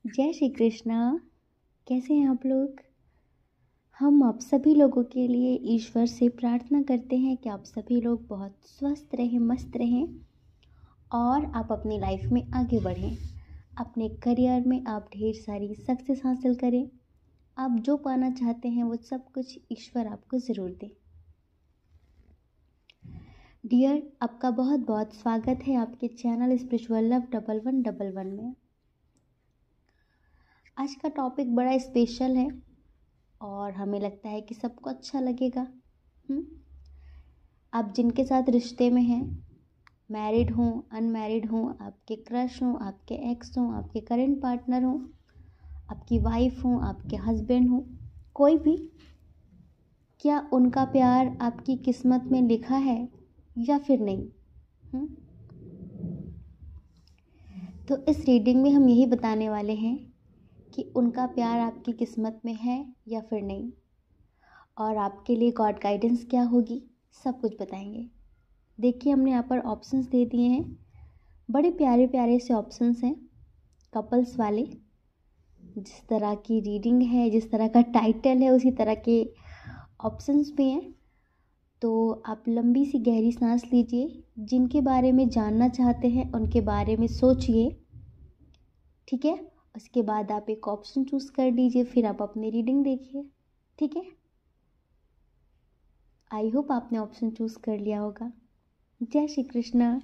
जय श्री कृष्णा। कैसे हैं आप लोग। हम आप सभी लोगों के लिए ईश्वर से प्रार्थना करते हैं कि आप सभी लोग बहुत स्वस्थ रहें, मस्त रहें और आप अपनी लाइफ में आगे बढ़ें। अपने करियर में आप ढेर सारी सक्सेस हासिल करें। आप जो पाना चाहते हैं वो सब कुछ ईश्वर आपको ज़रूर दे। डियर, आपका बहुत बहुत स्वागत है आपके चैनल स्पिरिचुअल लव 1111 में। आज का टॉपिक बड़ा स्पेशल है और हमें लगता है कि सबको अच्छा लगेगा। आप जिनके साथ रिश्ते में हैं, मैरिड हों, अनमैरिड हों, आपके क्रश हों, आपके एक्स हों, आपके करंट पार्टनर हों, आपकी वाइफ हों, आपके हस्बैंड हों, कोई भी, क्या उनका प्यार आपकी किस्मत में लिखा है या फिर नहीं? तो इस रीडिंग में हम यही बताने वाले हैं कि उनका प्यार आपकी किस्मत में है या फिर नहीं, और आपके लिए गॉड गाइडेंस क्या होगी, सब कुछ बताएंगे। देखिए, हमने यहाँ पर ऑप्शंस दे दिए हैं, बड़े प्यारे प्यारे से ऑप्शंस हैं, कपल्स वाले। जिस तरह की रीडिंग है, जिस तरह का टाइटल है, उसी तरह के ऑप्शंस भी हैं। तो आप लंबी सी गहरी सांस लीजिए। जिनके बारे में जानना चाहते हैं उनके बारे में सोचिए, ठीक है। उसके बाद आप एक ऑप्शन चूज़ कर लीजिए, फिर आप अपनी रीडिंग देखिए, ठीक है। आई होप आपने ऑप्शन चूज़ कर लिया होगा। जय श्री कृष्णा।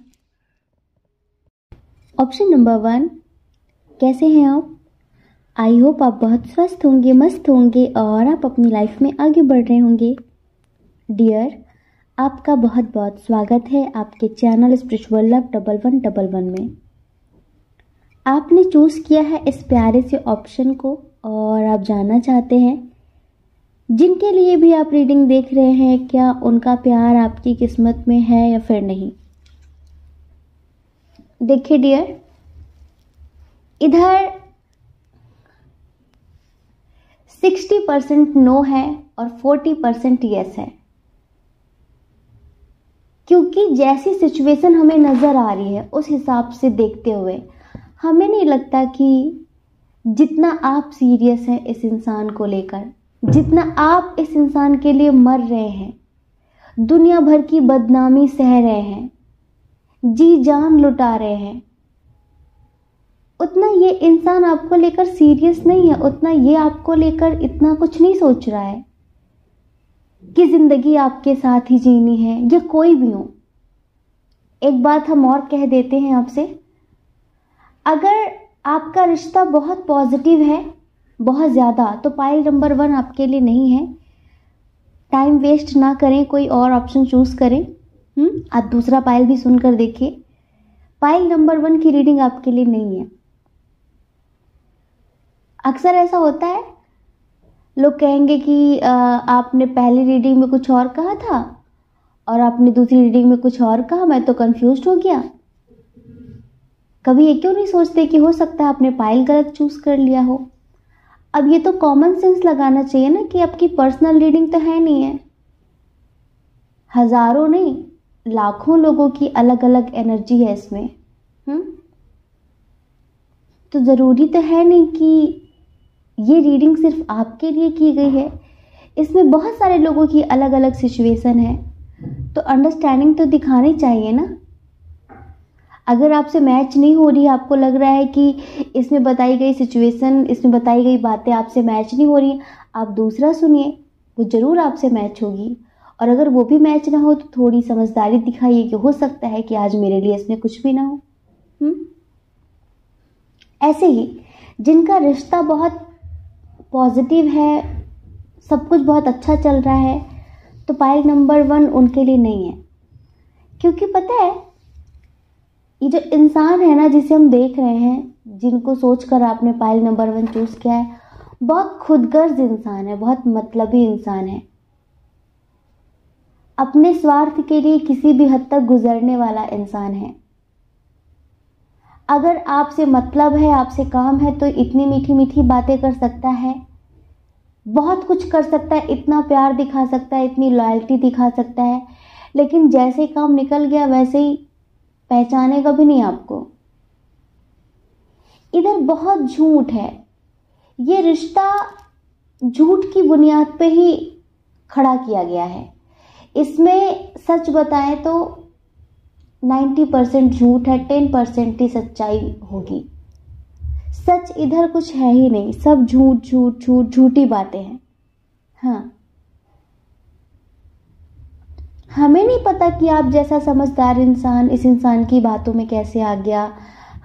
ऑप्शन नंबर 1, कैसे हैं आप? आई होप आप बहुत स्वस्थ होंगे, मस्त होंगे और आप अपनी लाइफ में आगे बढ़ रहे होंगे। डियर, आपका बहुत बहुत स्वागत है आपके चैनल स्पिरिचुअल लव 1111 में। आपने चूज़ किया है इस प्यारे से ऑप्शन को और आप जानना चाहते हैं, जिनके लिए भी आप रीडिंग देख रहे हैं, क्या उनका प्यार आपकी किस्मत में है या फिर नहीं। देखिए डियर, इधर 60% नो है और 40% यस है, क्योंकि जैसी सिचुएशन हमें नज़र आ रही है उस हिसाब से देखते हुए हमें नहीं लगता कि जितना आप सीरियस हैं इस इंसान को लेकर, जितना आप इस इंसान के लिए मर रहे हैं, दुनिया भर की बदनामी सह रहे हैं, जी जान लुटा रहे हैं, उतना ये इंसान आपको लेकर सीरियस नहीं है, उतना ये आपको लेकर इतना कुछ नहीं सोच रहा है कि जिंदगी आपके साथ ही जीनी है, या कोई भी हो। एक बात हम और कह देते हैं आपसे, अगर आपका रिश्ता बहुत पॉजिटिव है, बहुत ज़्यादा, तो पाइल नंबर 1 आपके लिए नहीं है। टाइम वेस्ट ना करें, कोई और ऑप्शन चूज़ करें। आप दूसरा पाइल भी सुनकर देखिए। पाइल नंबर 1 की रीडिंग आपके लिए नहीं है। अक्सर ऐसा होता है, लोग कहेंगे कि आपने पहली रीडिंग में कुछ और कहा था और आपने दूसरी रीडिंग में कुछ और कहा, मैं तो कंफ्यूज हो गया। कभी ये क्यों नहीं सोचते कि हो सकता है आपने पाइल गलत चूज कर लिया हो। अब ये तो कॉमन सेंस लगाना चाहिए ना कि आपकी पर्सनल रीडिंग तो है नहीं है। हजारों नहीं, लाखों लोगों की अलग अलग एनर्जी है इसमें। तो ज़रूरी तो है नहीं कि ये रीडिंग सिर्फ आपके लिए की गई है। इसमें बहुत सारे लोगों की अलग अलग सिचुएशन है, तो अंडरस्टैंडिंग तो दिखानी चाहिए ना। अगर आपसे मैच नहीं हो रही, आपको लग रहा है कि इसमें बताई गई सिचुएशन, इसमें बताई गई बातें आपसे मैच नहीं हो रही, आप दूसरा सुनिए, वो ज़रूर आपसे मैच होगी। और अगर वो भी मैच ना हो तो थोड़ी समझदारी दिखाइए कि हो सकता है कि आज मेरे लिए इसमें कुछ भी ना हो। ऐसे ही जिनका रिश्ता बहुत पॉजिटिव है, सब कुछ बहुत अच्छा चल रहा है, तो पाइल नंबर 1 उनके लिए नहीं है। क्योंकि पता है, ये जो इंसान है ना जिसे हम देख रहे हैं, जिनको सोचकर आपने पाइल नंबर 1 चूज़ किया है, बहुत खुदगर्ज इंसान है, बहुत मतलबी इंसान है, अपने स्वार्थ के लिए किसी भी हद तक गुजरने वाला इंसान है। अगर आपसे मतलब है, आपसे काम है, तो इतनी मीठी मीठी बातें कर सकता है, बहुत कुछ कर सकता है, इतना प्यार दिखा सकता है, इतनी लॉयल्टी दिखा सकता है, लेकिन जैसे ही काम निकल गया वैसे ही पहचानेगा भी नहीं आपको। इधर बहुत झूठ है। ये रिश्ता झूठ की बुनियाद पे ही खड़ा किया गया है। इसमें सच बताएं तो 90% झूठ है, 10% ही सच्चाई होगी। सच इधर कुछ है ही नहीं, सब झूठ झूठ झूठ झूठी बातें हैं। हाँ, हमें नहीं पता कि आप जैसा समझदार इंसान इस इंसान की बातों में कैसे आ गया।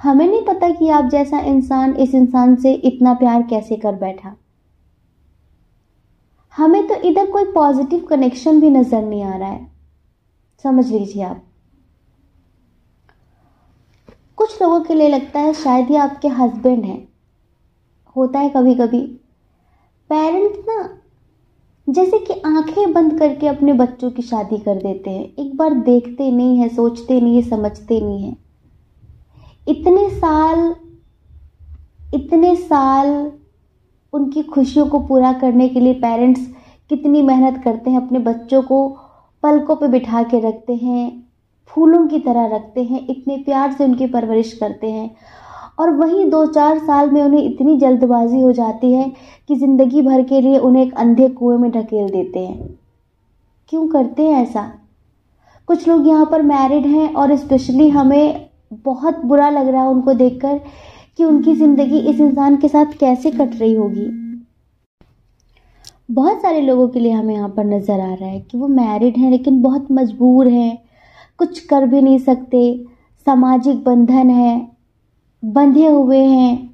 हमें नहीं पता कि आप जैसा इंसान इस इंसान से इतना प्यार कैसे कर बैठा। हमें तो इधर कोई पॉजिटिव कनेक्शन भी नजर नहीं आ रहा है, समझ लीजिए आप। कुछ लोगों के लिए लगता है शायद ये आपके हस्बैंड हैं। होता है कभी कभी। पेरेंट्स ना जैसे कि आंखें बंद करके अपने बच्चों की शादी कर देते हैं। एक बार देखते नहीं है, सोचते नहीं है, समझते नहीं है। इतने साल उनकी खुशियों को पूरा करने के लिए पेरेंट्स कितनी मेहनत करते हैं। अपने बच्चों को पलकों पे बिठा के रखते हैं, फूलों की तरह रखते हैं, इतने प्यार से उनकी परवरिश करते हैं। और वहीं 2-4 साल में उन्हें इतनी जल्दबाजी हो जाती है कि ज़िंदगी भर के लिए उन्हें एक अंधे कुएं में ढकेल देते हैं। क्यों करते हैं ऐसा? कुछ लोग यहाँ पर मैरिड हैं और स्पेशली हमें बहुत बुरा लग रहा है उनको देखकर कि उनकी ज़िंदगी इस इंसान के साथ कैसे कट रही होगी। बहुत सारे लोगों के लिए हमें यहाँ पर नज़र आ रहा है कि वो मैरिड हैं लेकिन बहुत मजबूर हैं, कुछ कर भी नहीं सकते, सामाजिक बंधन है, बंधे हुए हैं,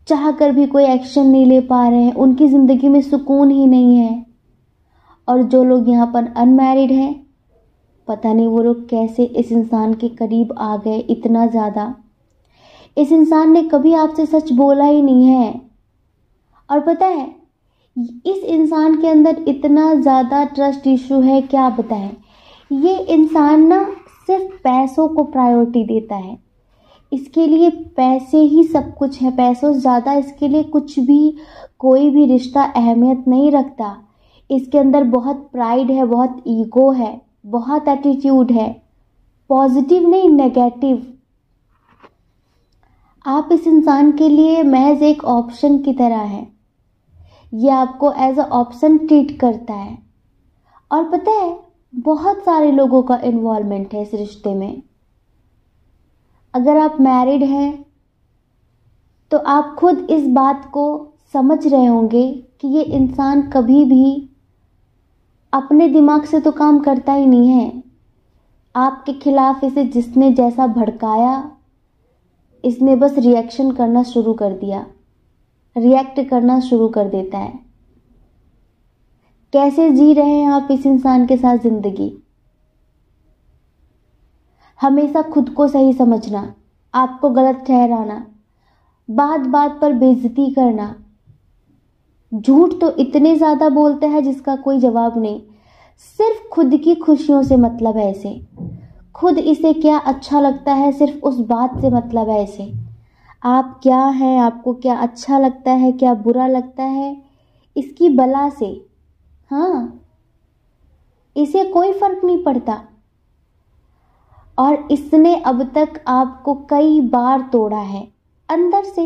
चाह कर भी कोई एक्शन नहीं ले पा रहे हैं, उनकी ज़िंदगी में सुकून ही नहीं है। और जो लोग यहाँ पर अनमैरिड हैं, पता नहीं वो लोग कैसे इस इंसान के करीब आ गए इतना ज़्यादा। इस इंसान ने कभी आपसे सच बोला ही नहीं है। और पता है इस इंसान के अंदर इतना ज़्यादा ट्रस्ट इशू है, क्या बताएं। ये इंसान ना सिर्फ पैसों को प्रायोरिटी देता है। इसके लिए पैसे ही सब कुछ है, पैसों से ज़्यादा इसके लिए कुछ भी, कोई भी रिश्ता अहमियत नहीं रखता। इसके अंदर बहुत प्राइड है, बहुत ईगो है, बहुत एटीट्यूड है, पॉजिटिव नहीं नेगेटिव। आप इस इंसान के लिए महज एक ऑप्शन की तरह है। ये आपको एज अ ऑप्शन ट्रीट करता है। और पता है बहुत सारे लोगों का इन्वॉल्वमेंट है इस रिश्ते में। अगर आप मैरिड हैं तो आप खुद इस बात को समझ रहे होंगे कि ये इंसान कभी भी अपने दिमाग से तो काम करता ही नहीं है। आपके खिलाफ इसे जिसने जैसा भड़काया, इसने बस रिएक्शन करना शुरू कर दिया, रिएक्ट करना शुरू कर देता है। कैसे जी रहे हैं आप इस इंसान के साथ ज़िंदगी? हमेशा खुद को सही समझना, आपको गलत ठहराना, बात बात पर बेइज्जती करना। झूठ तो इतने ज़्यादा बोलते हैं जिसका कोई जवाब नहीं। सिर्फ खुद की खुशियों से मतलब है इसे, खुद इसे क्या अच्छा लगता है सिर्फ उस बात से मतलब है इसे। आप क्या हैं, आपको क्या अच्छा लगता है, क्या बुरा लगता है, इसकी बला से, हाँ, इसे कोई फर्क नहीं पड़ता। और इसने अब तक आपको कई बार तोड़ा है अंदर से।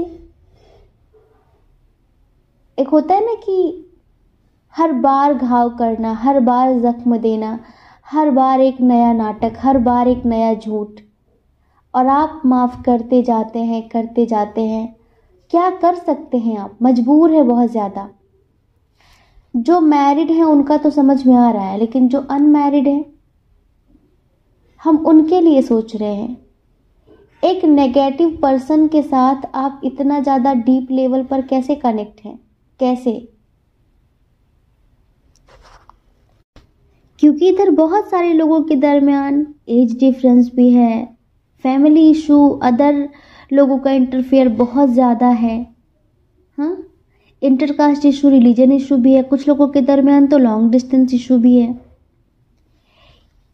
एक होता है ना कि हर बार घाव करना, हर बार जख्म देना, हर बार एक नया नाटक, हर बार एक नया झूठ, और आप माफ़ करते जाते हैं, करते जाते हैं। क्या कर सकते हैं आप, मजबूर है बहुत ज़्यादा। जो मैरिड हैं उनका तो समझ में आ रहा है, लेकिन जो अनमैरिड हैं हम उनके लिए सोच रहे हैं। एक नेगेटिव पर्सन के साथ आप इतना ज़्यादा डीप लेवल पर कैसे कनेक्ट हैं, कैसे? क्योंकि इधर बहुत सारे लोगों के दरमियान एज डिफरेंस भी है, फैमिली इशू, अदर लोगों का इंटरफेयर बहुत ज़्यादा है, हाँ, इंटरकास्ट इशू, रिलीजन इशू भी है, कुछ लोगों के दरमियान तो लॉन्ग डिस्टेंस इशू भी है।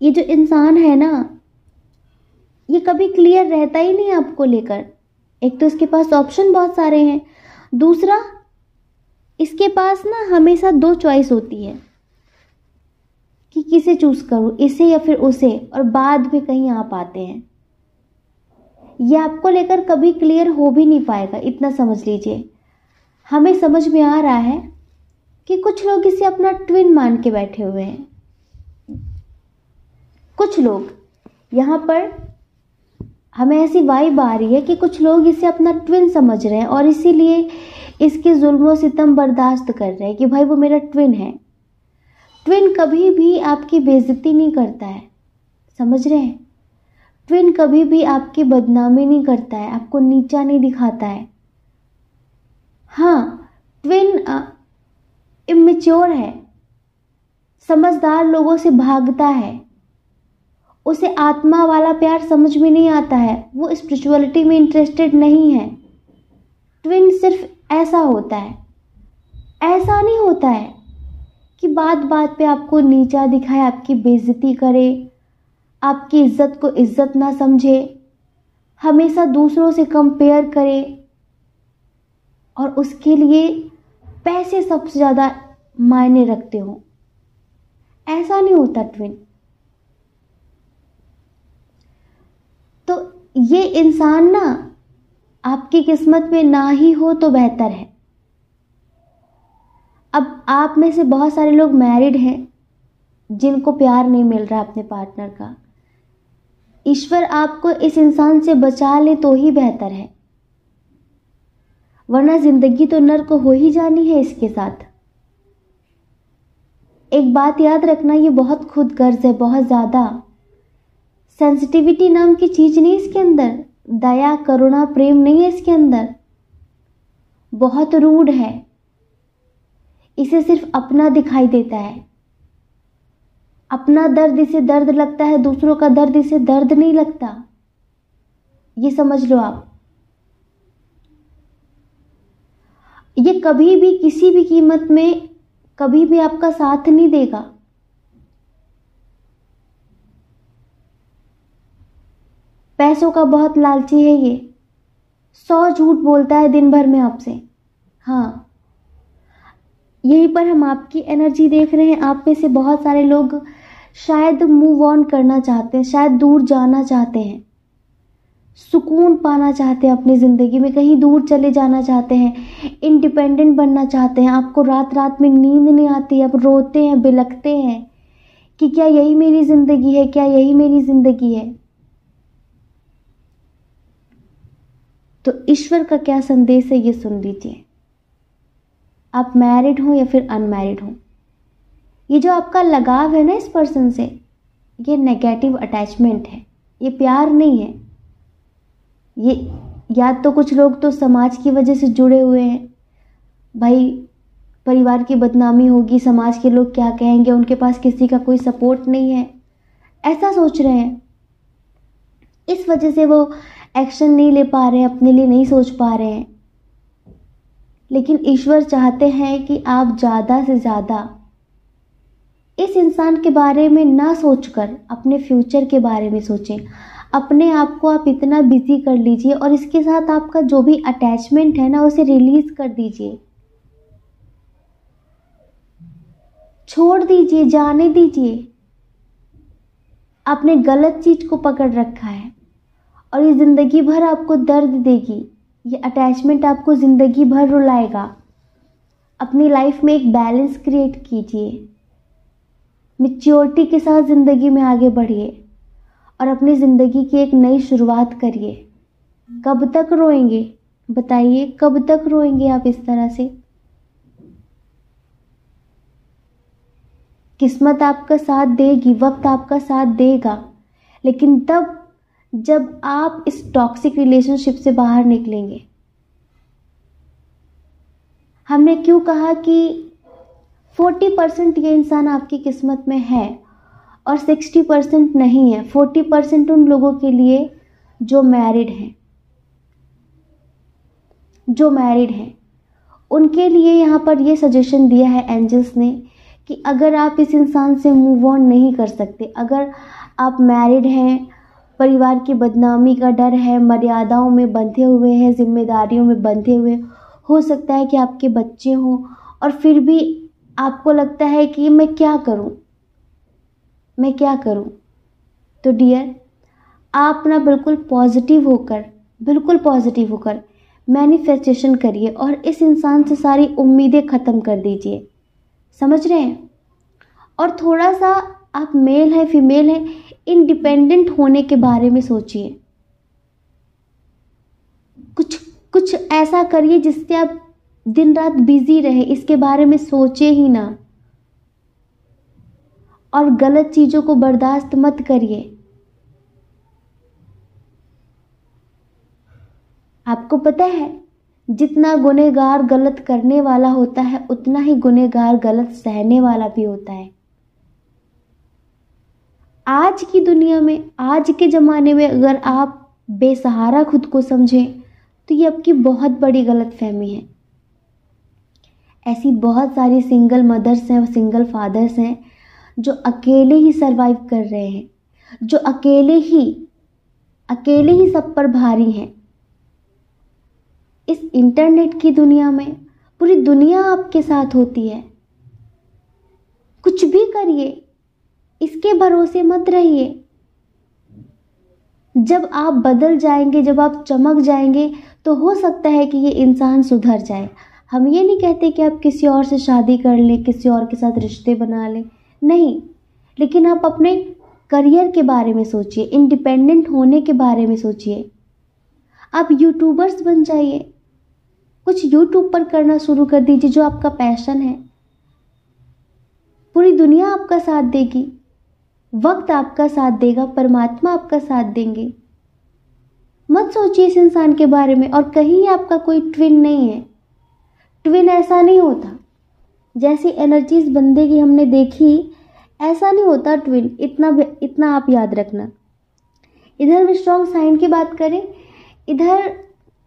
ये जो इंसान है ना, ये कभी क्लियर रहता ही नहीं आपको लेकर। एक तो इसके पास ऑप्शन बहुत सारे हैं, दूसरा इसके पास ना हमेशा 2 चॉइस होती है कि किसे चूज करूं, इसे या फिर उसे, और बाद में कहीं आप आते हैं। ये आपको लेकर कभी क्लियर हो भी नहीं पाएगा, इतना समझ लीजिए। हमें समझ में आ रहा है कि कुछ लोग इसे अपना ट्विन मान के बैठे हुए हैं। कुछ लोग यहाँ पर हमें ऐसी वाइब आ रही है कि कुछ लोग इसे अपना ट्विन समझ रहे हैं और इसीलिए इसके जुल्म सितम बर्दाश्त कर रहे हैं कि भाई वो मेरा ट्विन है। ट्विन कभी भी आपकी बेइज्जती नहीं करता है, समझ रहे हैं? ट्विन कभी भी आपकी बदनामी नहीं करता है, आपको नीचा नहीं दिखाता है। हाँ, ट्विन इमेच्योर है, समझदार लोगों से भागता है, उसे आत्मा वाला प्यार समझ में नहीं आता है, वो स्पिरिचुअलिटी में इंटरेस्टेड नहीं है। ट्विन सिर्फ ऐसा होता है, ऐसा नहीं होता है कि बात बात पे आपको नीचा दिखाए, आपकी बेइज्जती करे, आपकी इज्जत को इज्जत ना समझे, हमेशा दूसरों से कंपेयर करे और उसके लिए पैसे सबसे ज़्यादा मायने रखते हो। ऐसा नहीं होता ट्विन। तो ये इंसान ना आपकी किस्मत में ना ही हो तो बेहतर है। अब आप में से बहुत सारे लोग मैरिड हैं जिनको प्यार नहीं मिल रहा अपने पार्टनर का। ईश्वर आपको इस इंसान से बचा ले तो ही बेहतर है, वरना जिंदगी तो नर्क हो ही जानी है इसके साथ। एक बात याद रखना, ये बहुत खुदगर्ज है, बहुत ज़्यादा। सेंसिटिविटी नाम की चीज नहीं इसके अंदर, दया करुणा प्रेम नहीं है इसके अंदर, बहुत रूड है। इसे सिर्फ अपना दिखाई देता है, अपना दर्द इसे दर्द लगता है, दूसरों का दर्द इसे दर्द नहीं लगता। ये समझ लो आप। ये कभी भी किसी भी कीमत में कभी भी आपका साथ नहीं देगा। पैसों का बहुत लालची है ये, 100 झूठ बोलता है दिन भर में आपसे। हाँ, यहीं पर हम आपकी एनर्जी देख रहे हैं। आप में से बहुत सारे लोग शायद मूव ऑन करना चाहते हैं, शायद दूर जाना चाहते हैं, सुकून पाना चाहते हैं अपनी ज़िंदगी में, कहीं दूर चले जाना चाहते हैं, इंडिपेंडेंट बनना चाहते हैं। आपको रात रात में नींद नहीं आती, आप रोते हैं, बिलखते हैं कि क्या यही मेरी ज़िंदगी है, क्या यही मेरी ज़िंदगी है। तो ईश्वर का क्या संदेश है ये सुन लीजिए। आप मैरिड हो या फिर अनमैरिड हो, ये जो आपका लगाव है ना इस पर्सन से, ये नेगेटिव अटैचमेंट है, ये प्यार नहीं है। ये या तो कुछ लोग तो समाज की वजह से जुड़े हुए हैं, भाई परिवार की बदनामी होगी, समाज के लोग क्या कहेंगे, उनके पास किसी का कोई सपोर्ट नहीं है, ऐसा सोच रहे हैं। इस वजह से वो एक्शन नहीं ले पा रहे हैं, अपने लिए नहीं सोच पा रहे हैं। लेकिन ईश्वर चाहते हैं कि आप ज़्यादा से ज़्यादा इस इंसान के बारे में ना सोचकर अपने फ्यूचर के बारे में सोचें। अपने आप को आप इतना बिजी कर लीजिए और इसके साथ आपका जो भी अटैचमेंट है ना उसे रिलीज कर दीजिए, छोड़ दीजिए, जाने दीजिए। आपने गलत चीज को पकड़ रखा है और ये जिंदगी भर आपको दर्द देगी। ये अटैचमेंट आपको ज़िंदगी भर रुलाएगा। अपनी लाइफ में एक बैलेंस क्रिएट कीजिए, मैच्योरिटी के साथ ज़िंदगी में आगे बढ़िए और अपनी ज़िंदगी की एक नई शुरुआत करिए। कब तक रोएंगे बताइए, कब तक रोएंगे आप इस तरह से? किस्मत आपका साथ देगी, वक्त आपका साथ देगा, लेकिन तब जब आप इस टॉक्सिक रिलेशनशिप से बाहर निकलेंगे। हमने क्यों कहा कि 40% ये इंसान आपकी किस्मत में है और 60% नहीं है। 40% उन लोगों के लिए जो मैरिड हैं, उनके लिए यहाँ पर ये सजेशन दिया है एंजल्स ने कि अगर आप इस इंसान से मूव ऑन नहीं कर सकते, अगर आप मैरिड हैं, परिवार की बदनामी का डर है, मर्यादाओं में बंधे हुए हैं, जिम्मेदारियों में बंधे हुए, हो सकता है कि आपके बच्चे हों और फिर भी आपको लगता है कि मैं क्या करूं। तो डियर, आप ना बिल्कुल पॉजिटिव होकर मैनिफेस्टेशन करिए और इस इंसान से सारी उम्मीदें ख़त्म कर दीजिए। समझ रहे हैं? और थोड़ा सा, आप मेल है फीमेल है, इंडिपेंडेंट होने के बारे में सोचिए। कुछ ऐसा करिए जिससे आप दिन रात बिजी रहे, इसके बारे में सोचे ही ना। और गलत चीज़ों को बर्दाश्त मत करिए। आपको पता है, जितना गुनहगार गलत करने वाला होता है उतना ही गुनहगार गलत सहने वाला भी होता है। आज की दुनिया में, आज के ज़माने में अगर आप बेसहारा खुद को समझें तो ये आपकी बहुत बड़ी गलतफहमी है। ऐसी बहुत सारी सिंगल मदर्स हैं, सिंगल फादर्स हैं जो अकेले ही सरवाइव कर रहे हैं, जो अकेले ही सब पर भारी हैं। इस इंटरनेट की दुनिया में पूरी दुनिया आपके साथ होती है। कुछ भी करिए, इसके भरोसे मत रहिए। जब आप बदल जाएंगे, जब आप चमक जाएंगे तो हो सकता है कि ये इंसान सुधर जाए। हम ये नहीं कहते कि आप किसी और से शादी कर लें, किसी और के साथ रिश्ते बना लें, नहीं, लेकिन आप अपने करियर के बारे में सोचिए, इंडिपेंडेंट होने के बारे में सोचिए। आप यूट्यूबर्स बन जाइए, कुछ यूट्यूब पर करना शुरू कर दीजिए जो आपका पैशन है। पूरी दुनिया आपका साथ देगी, वक्त आपका साथ देगा, परमात्मा आपका साथ देंगे। मत सोचिए इस इंसान के बारे में। और कहीं आपका कोई ट्विन नहीं है। ट्विन ऐसा नहीं होता, जैसी एनर्जीज बंदे की हमने देखी, ऐसा नहीं होता ट्विन। इतना आप याद रखना। इधर भी स्ट्रॉन्ग साइन की बात करें, इधर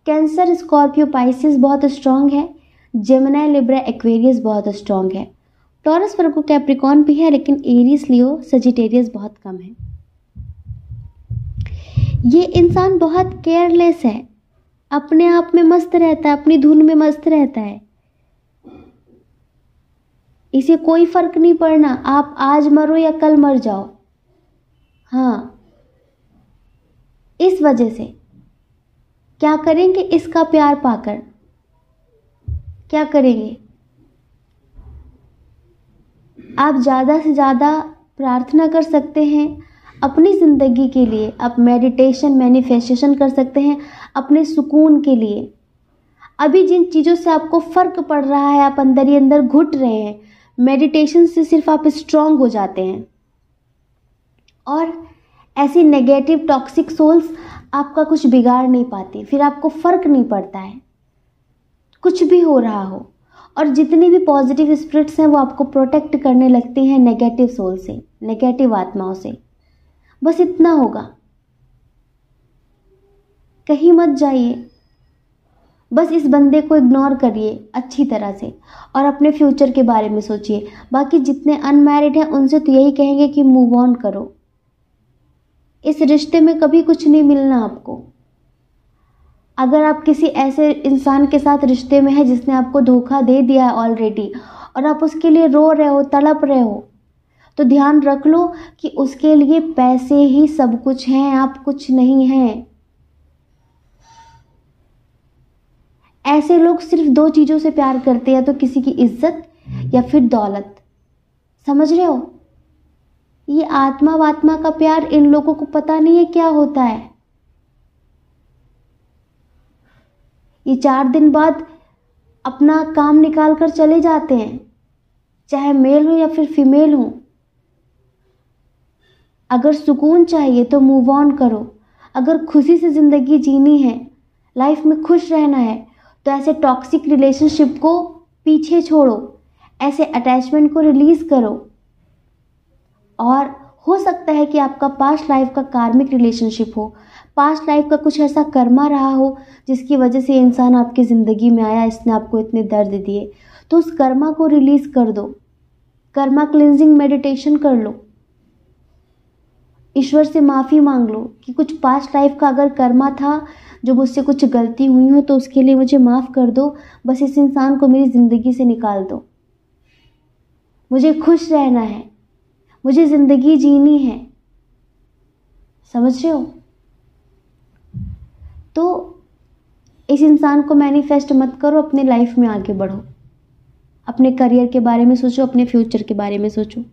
कैंसर, स्कॉर्पियो, पाइसिस बहुत स्ट्रॉन्ग है। जेमिनी, लिब्रा, एक्वेरियस बहुत स्ट्रॉन्ग है। टॉरस, वर्गो, कैप्रिकॉर्न भी है, लेकिन एरीज, लियो, सजिटेरियस बहुत कम है। ये इंसान बहुत केयरलेस है, अपने आप में मस्त रहता है, अपनी धुन में मस्त रहता है। इसे कोई फर्क नहीं पड़ना आप आज मरो या कल मर जाओ। हाँ, इस वजह से क्या करेंगे, इसका प्यार पाकर क्या करेंगे? आप ज़्यादा से ज़्यादा प्रार्थना कर सकते हैं अपनी ज़िंदगी के लिए। आप मेडिटेशन, मैनिफेस्टेशन कर सकते हैं अपने सुकून के लिए। अभी जिन चीज़ों से आपको फ़र्क पड़ रहा है, आप अंदर ही अंदर घुट रहे हैं, मेडिटेशन से सिर्फ आप स्ट्रॉन्ग हो जाते हैं। और ऐसी नेगेटिव टॉक्सिक सोल्स आपका कुछ बिगाड़ नहीं पाती, फिर आपको फ़र्क नहीं पड़ता है कुछ भी हो रहा हो। और जितनी भी पॉजिटिव स्पिरिट्स हैं वो आपको प्रोटेक्ट करने लगती हैं नेगेटिव सोल से, नेगेटिव आत्माओं से। बस इतना होगा, कहीं मत जाइए, बस इस बंदे को इग्नोर करिए अच्छी तरह से और अपने फ्यूचर के बारे में सोचिए। बाकी जितने अनमैरिड हैं उनसे तो यही कहेंगे कि मूव ऑन करो। इस रिश्ते में कभी कुछ नहीं मिलना आपको। अगर आप किसी ऐसे इंसान के साथ रिश्ते में हैं जिसने आपको धोखा दे दिया है ऑलरेडी और आप उसके लिए रो रहे हो, तड़प रहे हो, तो ध्यान रख लो कि उसके लिए पैसे ही सब कुछ हैं, आप कुछ नहीं हैं। ऐसे लोग सिर्फ दो चीज़ों से प्यार करते हैं, या तो किसी की इज्जत या फिर दौलत। समझ रहे हो? ये आत्मा वात्मा का प्यार इन लोगों को पता नहीं है क्या होता है। ये 4 दिन बाद अपना काम निकाल कर चले जाते हैं, चाहे मेल हो या फिर फीमेल हो। अगर सुकून चाहिए तो मूव ऑन करो। अगर खुशी से ज़िंदगी जीनी है, लाइफ में खुश रहना है, तो ऐसे टॉक्सिक रिलेशनशिप को पीछे छोड़ो, ऐसे अटैचमेंट को रिलीज़ करो। और हो सकता है कि आपका पास्ट लाइफ का कार्मिक रिलेशनशिप हो, पास्ट लाइफ का कुछ ऐसा कर्मा रहा हो जिसकी वजह से इंसान आपकी ज़िंदगी में आया, इसने आपको इतने दर्द दिए, तो उस कर्मा को रिलीज़ कर दो। कर्मा क्लिनजिंग मेडिटेशन कर लो, ईश्वर से माफ़ी मांग लो कि कुछ पास्ट लाइफ का अगर कर्मा था, जो मुझसे कुछ गलती हुई हो तो उसके लिए मुझे माफ़ कर दो। बस इस इंसान को मेरी ज़िंदगी से निकाल दो। मुझे खुश रहना है, मुझे ज़िंदगी जीनी है। समझ रहे हो? तो इस इंसान को मैनिफेस्ट मत करो, अपने लाइफ में आगे बढ़ो, अपने करियर के बारे में सोचो, अपने फ्यूचर के बारे में सोचो।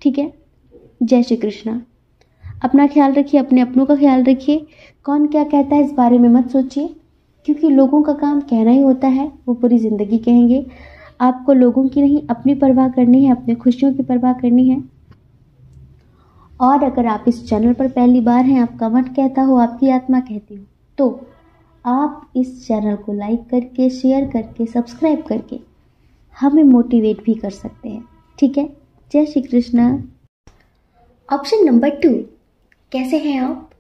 ठीक है। जय श्री कृष्णा। अपना ख्याल रखिए, अपने अपनों का ख्याल रखिए। कौन क्या कहता है इस बारे में मत सोचिए, क्योंकि लोगों का काम कहना ही होता है, वो पूरी ज़िंदगी कहेंगे। आपको लोगों की नहीं, अपनी परवाह करनी है, अपने खुशियों की परवाह करनी है। और अगर आप इस चैनल पर पहली बार हैं, आपका मन कहता हो, आपकी आत्मा कहती हो, तो आप इस चैनल को लाइक करके, शेयर करके, सब्सक्राइब करके हमें मोटिवेट भी कर सकते हैं। ठीक है। जय श्री कृष्णा। ऑप्शन नंबर 2, कैसे हैं आप?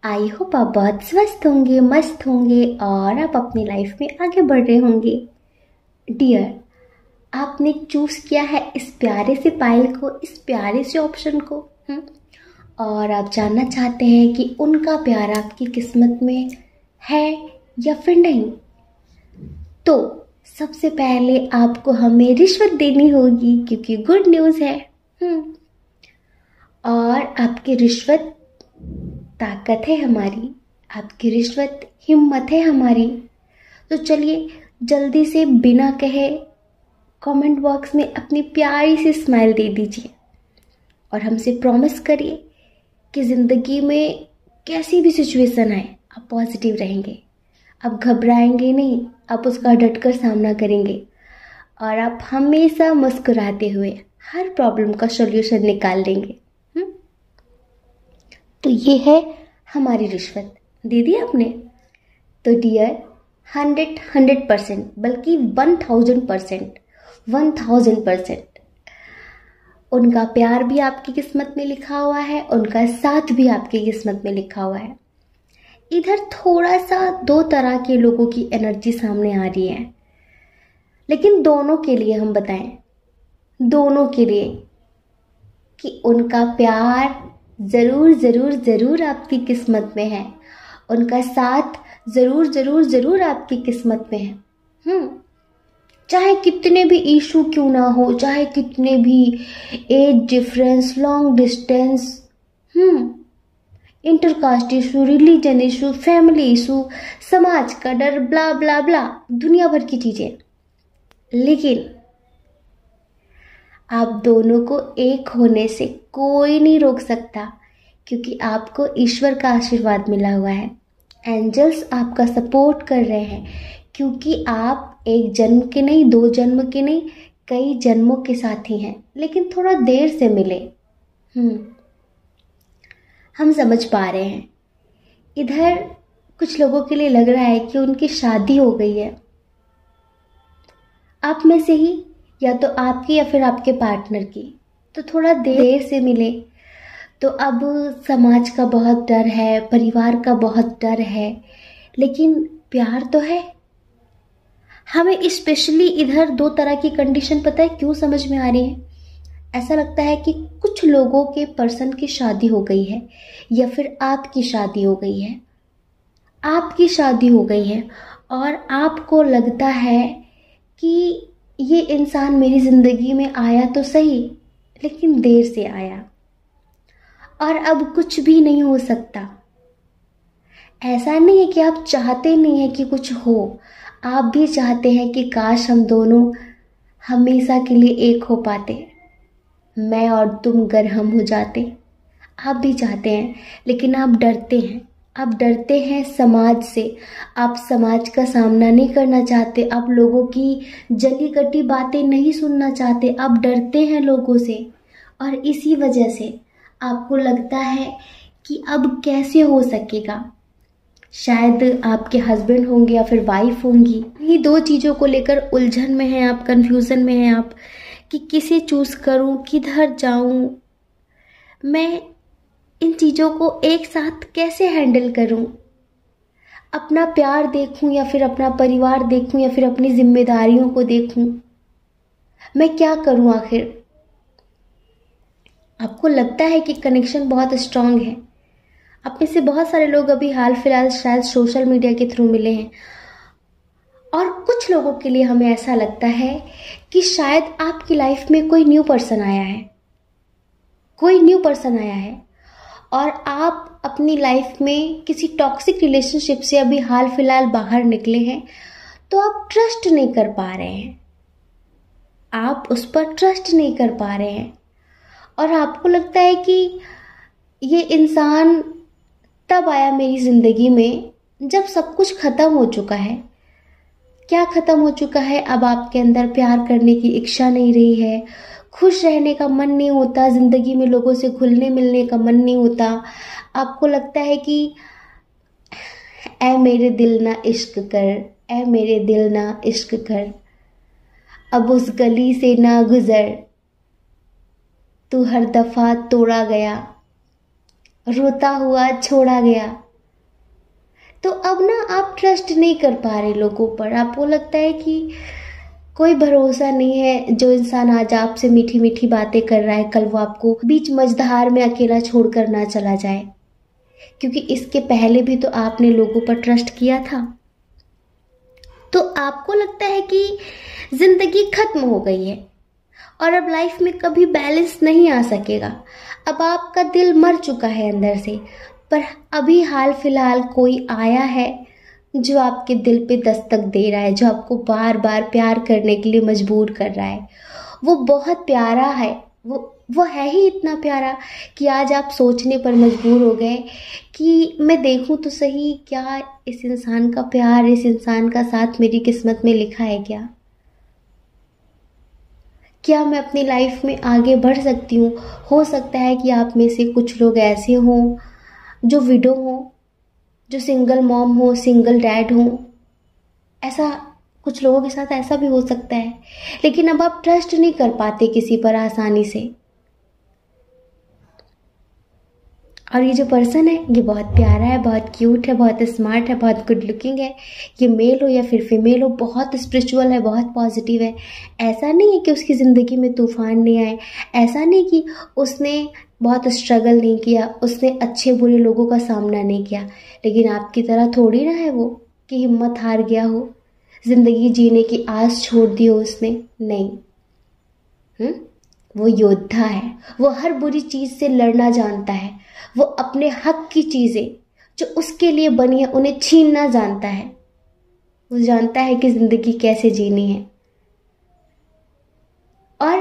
आई होप आप बहुत स्वस्थ होंगे, मस्त होंगे और आप अपनी लाइफ में आगे बढ़ रहे होंगे। डियर, आपने चूज किया है इस प्यारे से पायल को, इस प्यारे से ऑप्शन को, और आप जानना चाहते हैं कि उनका प्यार आपकी किस्मत में है या फिर नहीं। तो सबसे पहले आपको हमें रिश्वत देनी होगी, क्योंकि गुड न्यूज़ है। और आपकी रिश्वत ताकत है हमारी, आपकी रिश्वत हिम्मत है हमारी। तो चलिए जल्दी से बिना कहे कमेंट बॉक्स में अपनी प्यारी सी स्माइल दे दीजिए और हमसे प्रॉमिस करिए कि ज़िंदगी में कैसी भी सिचुएशन आए आप पॉजिटिव रहेंगे, आप घबराएंगे नहीं, आप उसका डटकर सामना करेंगे और आप हमेशा मुस्कुराते हुए हर प्रॉब्लम का सॉल्यूशन निकाल देंगे। तो ये है हमारी रिश्वत। दे दी आपने? तो डियर, 100% बल्कि 1000% उनका प्यार भी आपकी किस्मत में लिखा हुआ है, उनका साथ भी आपकी किस्मत में लिखा हुआ है। इधर थोड़ा सा 2 तरह के लोगों की एनर्जी सामने आ रही है, लेकिन दोनों के लिए हम बताएं, दोनों के लिए, कि उनका प्यार ज़रूर ज़रूर ज़रूर आपकी किस्मत में है, उनका साथ ज़रूर ज़रूर ज़रूर आपकी किस्मत में है। चाहे कितने भी इशू क्यों ना हो, चाहे कितने भी age difference, long distance, intercaste issue, religion issue, family issue, समाज का डर, ब्ला ब्ला ब्ला, दुनिया भर की चीज़ें, लेकिन आप दोनों को एक होने से कोई नहीं रोक सकता, क्योंकि आपको ईश्वर का आशीर्वाद मिला हुआ है। एंजल्स आपका सपोर्ट कर रहे हैं, क्योंकि आप एक जन्म के नहीं, 2 जन्म के नहीं, कई जन्मों के साथी हैं, लेकिन थोड़ा देर से मिले। हम समझ पा रहे हैं। इधर कुछ लोगों के लिए लग रहा है कि उनकी शादी हो गई है, आप में से ही, या तो आपकी या फिर आपके पार्टनर की, तो थोड़ा देर से मिले। तो अब समाज का बहुत डर है, परिवार का बहुत डर है, लेकिन प्यार तो है। हमें स्पेशली इधर 2 तरह की कंडीशन पता है क्यों समझ में आ रही है? ऐसा लगता है कि कुछ लोगों के पर्सन की शादी हो गई है, या फिर आपकी शादी हो गई है, आपकी शादी हो गई है और आपको लगता है कि ये इंसान मेरी ज़िंदगी में आया तो सही, लेकिन देर से आया और अब कुछ भी नहीं हो सकता। ऐसा नहीं है कि आप चाहते नहीं हैं कि कुछ हो, आप भी चाहते हैं कि काश हम दोनों हमेशा के लिए एक हो पाते, मैं और तुम गरहम हो जाते। आप भी चाहते हैं, लेकिन आप डरते हैं। आप डरते हैं समाज से, आप समाज का सामना नहीं करना चाहते, आप लोगों की जली कटी बातें नहीं सुनना चाहते, आप डरते हैं लोगों से, और इसी वजह से आपको लगता है कि अब कैसे हो सकेगा। शायद आपके हस्बैंड होंगे या फिर वाइफ होंगी, ये 2 चीज़ों को लेकर उलझन में हैं आप, कन्फ्यूज़न में हैं आप कि किसे चूज़ करूं, किधर जाऊं, मैं इन चीज़ों को एक साथ कैसे हैंडल करूं, अपना प्यार देखूं या फिर अपना परिवार देखूं या फिर अपनी जिम्मेदारियों को देखूं, मैं क्या करूं आखिर। आपको लगता है कि कनेक्शन बहुत स्ट्रांग है। आप में से बहुत सारे लोग अभी हाल फिलहाल शायद सोशल मीडिया के थ्रू मिले हैं, और कुछ लोगों के लिए हमें ऐसा लगता है कि शायद आपकी लाइफ में कोई न्यू पर्सन आया है, कोई न्यू पर्सन आया है, और आप अपनी लाइफ में किसी टॉक्सिक रिलेशनशिप से अभी हाल फिलहाल बाहर निकले हैं, तो आप ट्रस्ट नहीं कर पा रहे हैं, आप उस पर ट्रस्ट नहीं कर पा रहे हैं और आपको लगता है कि ये इंसान तब आया मेरी ज़िंदगी में जब सब कुछ ख़त्म हो चुका है। क्या ख़त्म हो चुका है? अब आपके अंदर प्यार करने की इच्छा नहीं रही है, खुश रहने का मन नहीं होता, ज़िंदगी में लोगों से घुलने मिलने का मन नहीं होता। आपको लगता है कि ऐ मेरे दिल ना इश्क कर, ऐ मेरे दिल ना इश्क कर, अब उस गली से ना गुज़र, तू हर दफ़ा तोड़ा गया, रोता हुआ छोड़ा गया। तो अब ना आप ट्रस्ट नहीं कर पा रहे लोगों पर। आपको लगता है कि कोई भरोसा नहीं है। जो इंसान आज आपसे मीठी मीठी बातें कर रहा है, कल वो आपको बीच मझधार में अकेला छोड़कर ना चला जाए, क्योंकि इसके पहले भी तो आपने लोगों पर ट्रस्ट किया था। तो आपको लगता है कि जिंदगी खत्म हो गई है और अब लाइफ में कभी बैलेंस नहीं आ सकेगा। अब आपका दिल मर चुका है अंदर से, पर अभी हाल फिलहाल कोई आया है जो आपके दिल पे दस्तक दे रहा है, जो आपको बार बार प्यार करने के लिए मजबूर कर रहा है। वो बहुत प्यारा है, वो है ही इतना प्यारा कि आज आप सोचने पर मजबूर हो गए कि मैं देखूं तो सही, क्या इस इंसान का प्यार, इस इंसान का साथ मेरी किस्मत में लिखा है क्या मैं अपनी लाइफ में आगे बढ़ सकती हूँ। हो सकता है कि आप में से कुछ लोग ऐसे हों जो विडो हों, जो सिंगल मॉम हो, सिंगल डैड हो। ऐसा कुछ लोगों के साथ ऐसा भी हो सकता है, लेकिन अब आप ट्रस्ट नहीं कर पाते किसी पर आसानी से। और ये जो पर्सन है ये बहुत प्यारा है, बहुत क्यूट है, बहुत स्मार्ट है, बहुत गुड लुकिंग है। ये मेल हो या फिर फीमेल हो, बहुत स्पिरिचुअल है, बहुत पॉजिटिव है। ऐसा नहीं है कि उसकी ज़िंदगी में तूफान नहीं आए, ऐसा नहीं कि उसने बहुत स्ट्रगल नहीं किया, उसने अच्छे बुरे लोगों का सामना नहीं किया। लेकिन आपकी तरह थोड़ी ना है वो कि हिम्मत हार गया हो, ज़िंदगी जीने की आस छोड़ दी हो उसने। नहीं, वो योद्धा है। वो हर बुरी चीज़ से लड़ना जानता है। वो अपने हक की चीज़ें जो उसके लिए बनी है उन्हें छीनना जानता है। वो जानता है कि ज़िंदगी कैसे जीनी है। और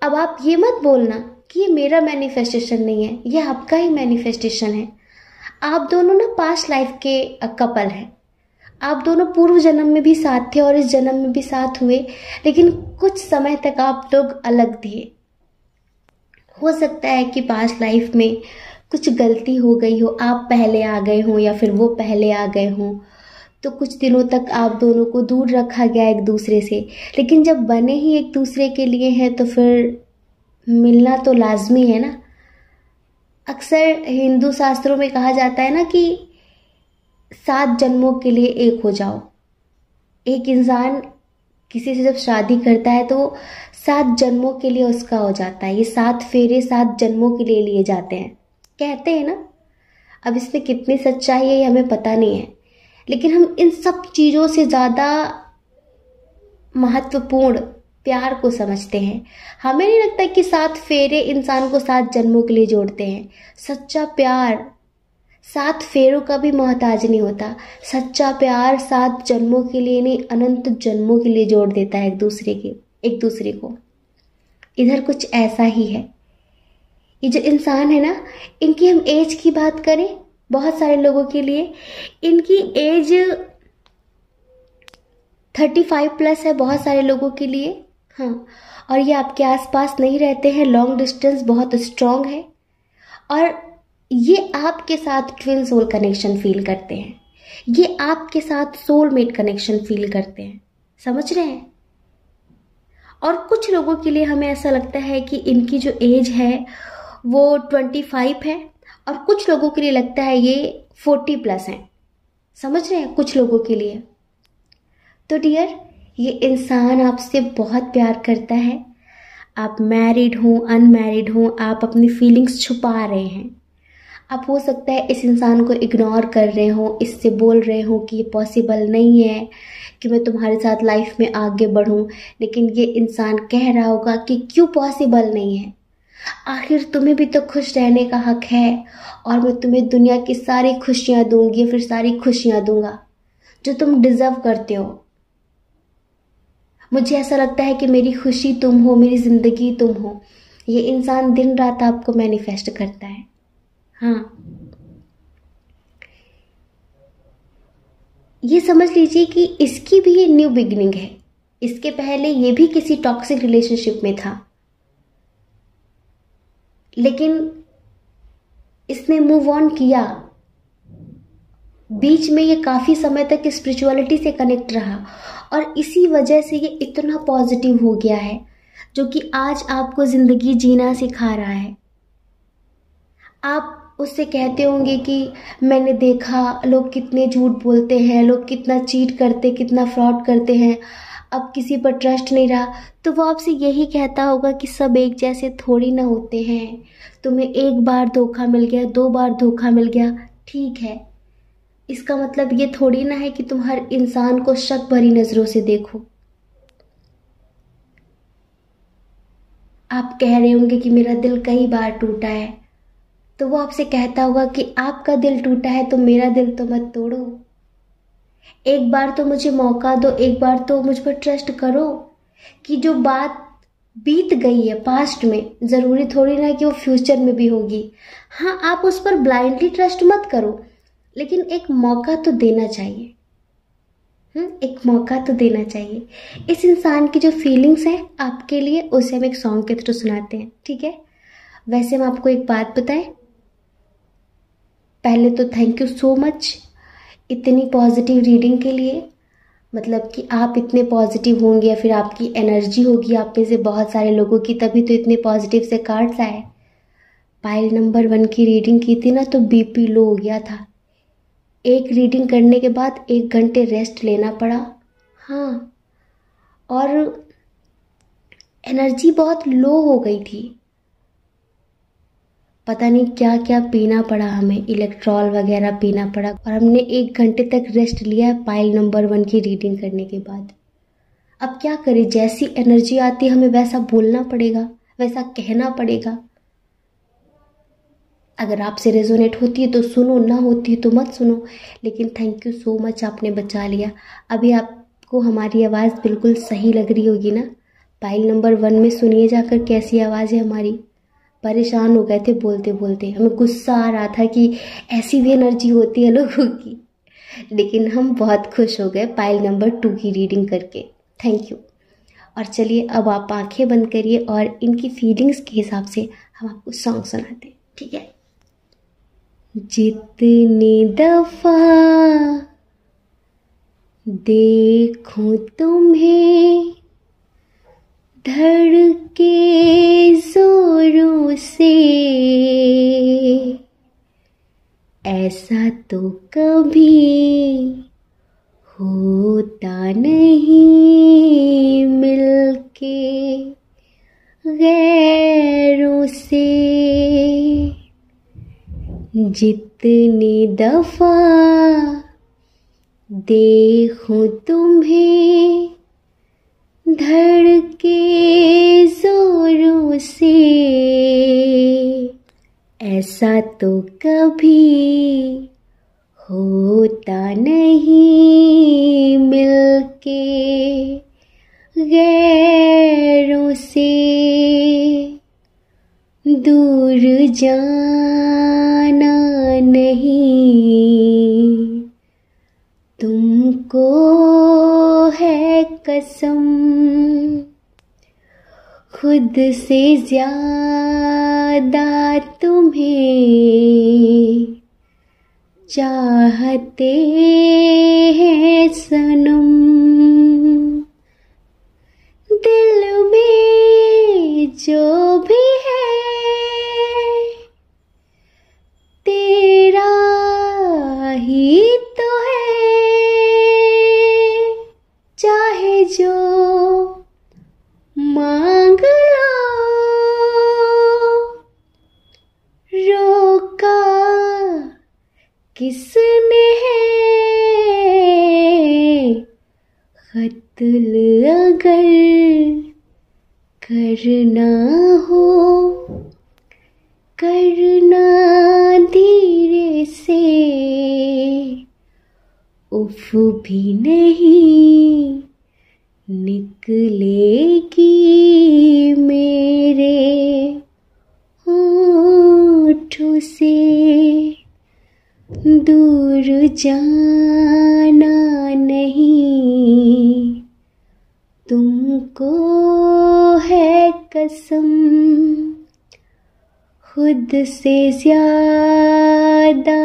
अब आप ये मत बोलना कि ये मेरा मैनिफेस्टेशन नहीं है, ये आपका ही मैनिफेस्टेशन है। आप दोनों ना पास्ट लाइफ के कपल हैं। आप दोनों पूर्व जन्म में भी साथ थे और इस जन्म में भी साथ हुए, लेकिन कुछ समय तक आप लोग अलग थे। हो सकता है कि पास्ट लाइफ में कुछ गलती हो गई हो, आप पहले आ गए हों या फिर वो पहले आ गए हों, तो कुछ दिनों तक आप दोनों को दूर रखा गया एक दूसरे से। लेकिन जब बने ही एक दूसरे के लिए हैं तो फिर मिलना तो लाजमी है ना। अक्सर हिंदू शास्त्रों में कहा जाता है ना कि 7 जन्मों के लिए एक हो जाओ। एक इंसान किसी से जब शादी करता है तो 7 जन्मों के लिए उसका हो जाता है। ये 7 फेरे 7 जन्मों के लिए लिए जाते हैं, कहते हैं ना। अब इसमें कितनी सच्चाई है ये हमें पता नहीं है, लेकिन हम इन सब चीज़ों से ज़्यादा महत्वपूर्ण प्यार को समझते हैं। हमें नहीं लगता कि 7 फेरे इंसान को 7 जन्मों के लिए जोड़ते हैं। सच्चा प्यार 7 फेरों का भी मोहताज नहीं होता। सच्चा प्यार 7 जन्मों के लिए नहीं, अनंत जन्मों के लिए जोड़ देता है एक दूसरे को। इधर कुछ ऐसा ही है। ये जो इंसान है ना, इनकी हम एज की बात करें, बहुत सारे लोगों के लिए इनकी एज 35 प्लस है, बहुत सारे लोगों के लिए। हाँ, और ये आपके आसपास नहीं रहते हैं, लॉन्ग डिस्टेंस बहुत स्ट्रांग है और ये आपके साथ ट्विन सोल कनेक्शन फील करते हैं। ये आपके साथ सोलमेट कनेक्शन फील करते हैं। समझ रहे हैं? और कुछ लोगों के लिए हमें ऐसा लगता है कि इनकी जो एज है वो 25 है और कुछ लोगों के लिए लगता है ये 40 प्लस है। समझ रहे हैं? कुछ लोगों के लिए। तो डियर, ये इंसान आपसे बहुत प्यार करता है। आप मैरिड हो, अनमैरिड हो, आप अपनी फीलिंग्स छुपा रहे हैं। आप हो सकता है इस इंसान को इग्नोर कर रहे हो, इससे बोल रहे हो कि ये पॉसिबल नहीं है कि मैं तुम्हारे साथ लाइफ में आगे बढ़ूं, लेकिन ये इंसान कह रहा होगा कि क्यों पॉसिबल नहीं है। आखिर तुम्हें भी तो खुश रहने का हक है, और मैं तुम्हें दुनिया की सारी खुशियाँ दूंगी, फिर सारी खुशियाँ दूंगा जो तुम डिज़र्व करते हो। मुझे ऐसा लगता है कि मेरी खुशी तुम हो, मेरी ज़िंदगी तुम हो। ये इंसान दिन रात आपको मैनिफेस्ट करता है। हाँ, ये समझ लीजिए कि इसकी भी ये न्यू बिगिनिंग है। इसके पहले ये भी किसी टॉक्सिक रिलेशनशिप में था, लेकिन इसने मूव ऑन किया। बीच में ये काफ़ी समय तक स्पिरिचुअलिटी से कनेक्ट रहा, और इसी वजह से ये इतना पॉजिटिव हो गया है, जो कि आज आपको ज़िंदगी जीना सिखा रहा है। आप उससे कहते होंगे कि मैंने देखा लोग कितने झूठ बोलते हैं, लोग कितना चीट करते, कितना फ्रॉड करते हैं, अब किसी पर ट्रस्ट नहीं रहा। तो वो आपसे यही कहता होगा कि सब एक जैसे थोड़ी ना होते हैं। तुम्हें एक बार धोखा मिल गया, 2 बार धोखा मिल गया, ठीक है। इसका मतलब ये थोड़ी ना है कि तुम हर इंसान को शक भरी नज़रों से देखो। आप कह रहे होंगे कि मेरा दिल कई बार टूटा है, तो वो आपसे कहता होगा कि आपका दिल टूटा है तो मेरा दिल तो मत तोड़ो। एक बार तो मुझे मौका दो, एक बार तो मुझ पर ट्रस्ट करो कि जो बात बीत गई है पास्ट में, ज़रूरी थोड़ी ना कि वो फ्यूचर में भी होगी। हाँ, आप उस पर ब्लाइंडली ट्रस्ट मत करो, लेकिन एक मौका तो देना चाहिए। एक मौका तो देना चाहिए। इस इंसान की जो फीलिंग्स है आपके लिए, उसे हम एक सॉन्ग के थ्रू सुनाते हैं, ठीक है। वैसे हम आपको एक बात बताएं, पहले तो थैंक यू सो मच इतनी पॉजिटिव रीडिंग के लिए। मतलब कि आप इतने पॉजिटिव होंगे या फिर आपकी एनर्जी होगी आप में से बहुत सारे लोगों की, तभी तो इतने पॉजिटिव से कार्ड्स आए। पाइल नंबर 1 की रीडिंग की थी ना, तो बीपी लो हो गया था। एक रीडिंग करने के बाद 1 घंटे रेस्ट लेना पड़ा। हाँ, और एनर्जी बहुत लो हो गई थी। पता नहीं क्या क्या पीना पड़ा हमें, इलेक्ट्रॉल वगैरह पीना पड़ा, और हमने 1 घंटे तक रेस्ट लिया है पाइल नंबर 1 की रीडिंग करने के बाद। अब क्या करें, जैसी एनर्जी आती है हमें वैसा बोलना पड़ेगा, वैसा कहना पड़ेगा। अगर आपसे रेजोनेट होती है तो सुनो, ना होती है तो मत सुनो। लेकिन थैंक यू सो मच, आपने बचा लिया। अभी आपको हमारी आवाज़ बिल्कुल सही लग रही होगी ना। पाइल नंबर 1 में सुनिए जाकर कैसी आवाज़ है हमारी। परेशान हो गए थे बोलते बोलते, हमें गुस्सा आ रहा था कि ऐसी भी एनर्जी होती है लोगों की। लेकिन हम बहुत खुश हो गए पाइल नंबर 2 की रीडिंग करके। Thank you. और चलिए अब आप आंखें बंद करिए और इनकी फीलिंग्स के हिसाब से हम आपको सॉन्ग सुनाते हैं, ठीक है। जितनी दफा देखूं तुम्हें धड़के जोरों से, ऐसा तो कभी होता नहीं मिलके गैरों से। जितनी दफा देखूं तुम्हें धड़के जोरों से, ऐसा तो कभी होता नहीं मिलके गैरों से। दूर जाना नहीं तुमको है कसम, खुद से ज्यादा तुम्हें चाहते हैं सनम। दिल में जो भी है तेरा ही तो है, चाहे जो मांग लो, रोका किसने है। कत्ल अगर करना हो करना धीरे से, उफ भी नहीं निकलेगी मेरे होठों से। दूर जाना नहीं, तुमको है कसम, खुद से ज्यादा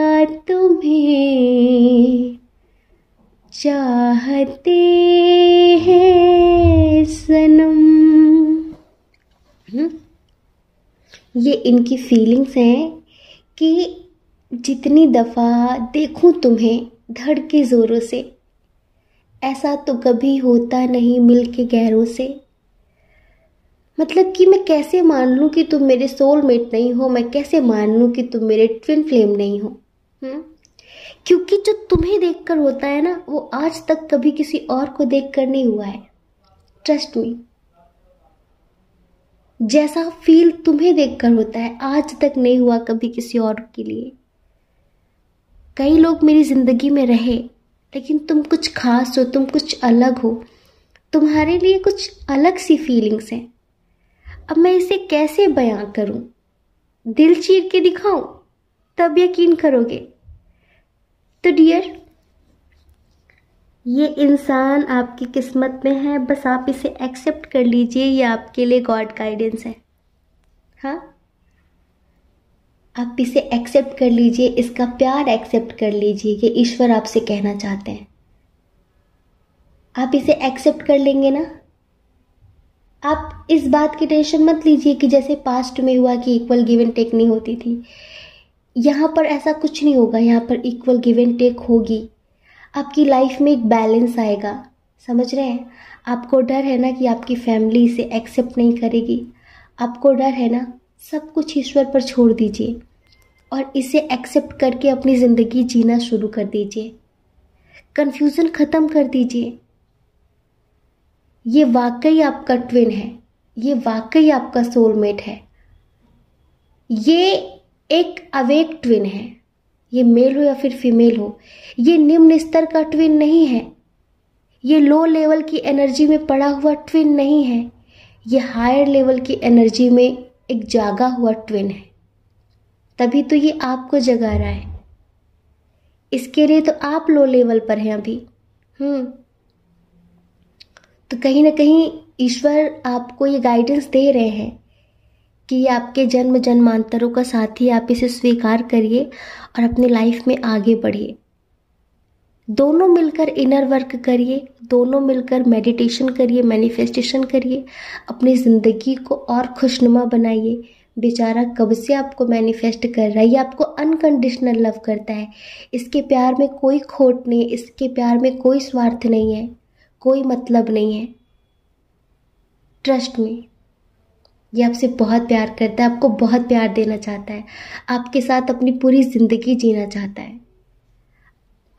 तुम्हें चाहते हैं सनम। ये इनकी फीलिंग्स हैं कि जितनी दफ़ा देखूं तुम्हें धड़के ज़ोरों से, ऐसा तो कभी होता नहीं मिल के गैरों से। मतलब कि मैं कैसे मान लूं कि तुम मेरे सोलमेट नहीं हो, मैं कैसे मान लूं कि तुम मेरे ट्विन फ्लेम नहीं हो। क्योंकि जो तुम्हें देखकर होता है ना, वो आज तक कभी किसी और को देखकर नहीं हुआ है। ट्रस्ट मी, जैसा फील तुम्हें देखकर होता है आज तक नहीं हुआ कभी किसी और के लिए। कई लोग मेरी जिंदगी में रहे, लेकिन तुम कुछ खास हो, तुम कुछ अलग हो, तुम्हारे लिए कुछ अलग सी फीलिंग्स हैं। अब मैं इसे कैसे बयां करूं, दिल चीर के दिखाऊं, तब यकीन करोगे। तो डियर, ये इंसान आपकी किस्मत में है, बस आप इसे एक्सेप्ट कर लीजिए। ये आपके लिए गॉड गाइडेंस है। हाँ, आप इसे एक्सेप्ट कर लीजिए, इसका प्यार एक्सेप्ट कर लीजिए। ये ईश्वर आपसे कहना चाहते हैं। आप इसे एक्सेप्ट कर लेंगे ना, आप इस बात की टेंशन मत लीजिए कि जैसे पास्ट में हुआ कि इक्वल गिव एंड टेक नहीं होती थी। यहाँ पर ऐसा कुछ नहीं होगा, यहाँ पर इक्वल गिव एंड टेक होगी। आपकी लाइफ में एक बैलेंस आएगा, समझ रहे हैं। आपको डर है ना कि आपकी फैमिली इसे एक्सेप्ट नहीं करेगी, आपको डर है ना, सब कुछ ईश्वर पर छोड़ दीजिए और इसे एक्सेप्ट करके अपनी ज़िंदगी जीना शुरू कर दीजिए। कन्फ्यूज़न ख़त्म कर दीजिए। ये वाकई आपका ट्विन है, ये वाकई आपका सोलमेट है। ये एक अवेक ट्विन है, ये मेल हो या फिर फीमेल हो। ये निम्न स्तर का ट्विन नहीं है, ये लो लेवल की एनर्जी में पड़ा हुआ ट्विन नहीं है, ये हायर लेवल की एनर्जी में एक जागा हुआ ट्विन है। तभी तो ये आपको जगा रहा है। इसके लिए तो आप लो लेवल पर हैं अभी। तो कहीं ना कहीं ईश्वर आपको ये गाइडेंस दे रहे हैं कि ये आपके जन्म जन्मांतरों का साथी, आप इसे स्वीकार करिए और अपनी लाइफ में आगे बढ़िए। दोनों मिलकर इनर वर्क करिए, दोनों मिलकर मेडिटेशन करिए, मैनिफेस्टेशन करिए, अपनी ज़िंदगी को और खुशनुमा बनाइए। बेचारा कब से आपको मैनिफेस्ट कर रहा है, ये आपको अनकंडीशनल लव करता है। इसके प्यार में कोई खोट नहीं, इसके प्यार में कोई स्वार्थ नहीं है, कोई मतलब नहीं है। ट्रस्ट मी, ये आपसे बहुत प्यार करता है, आपको बहुत प्यार देना चाहता है, आपके साथ अपनी पूरी ज़िंदगी जीना चाहता है।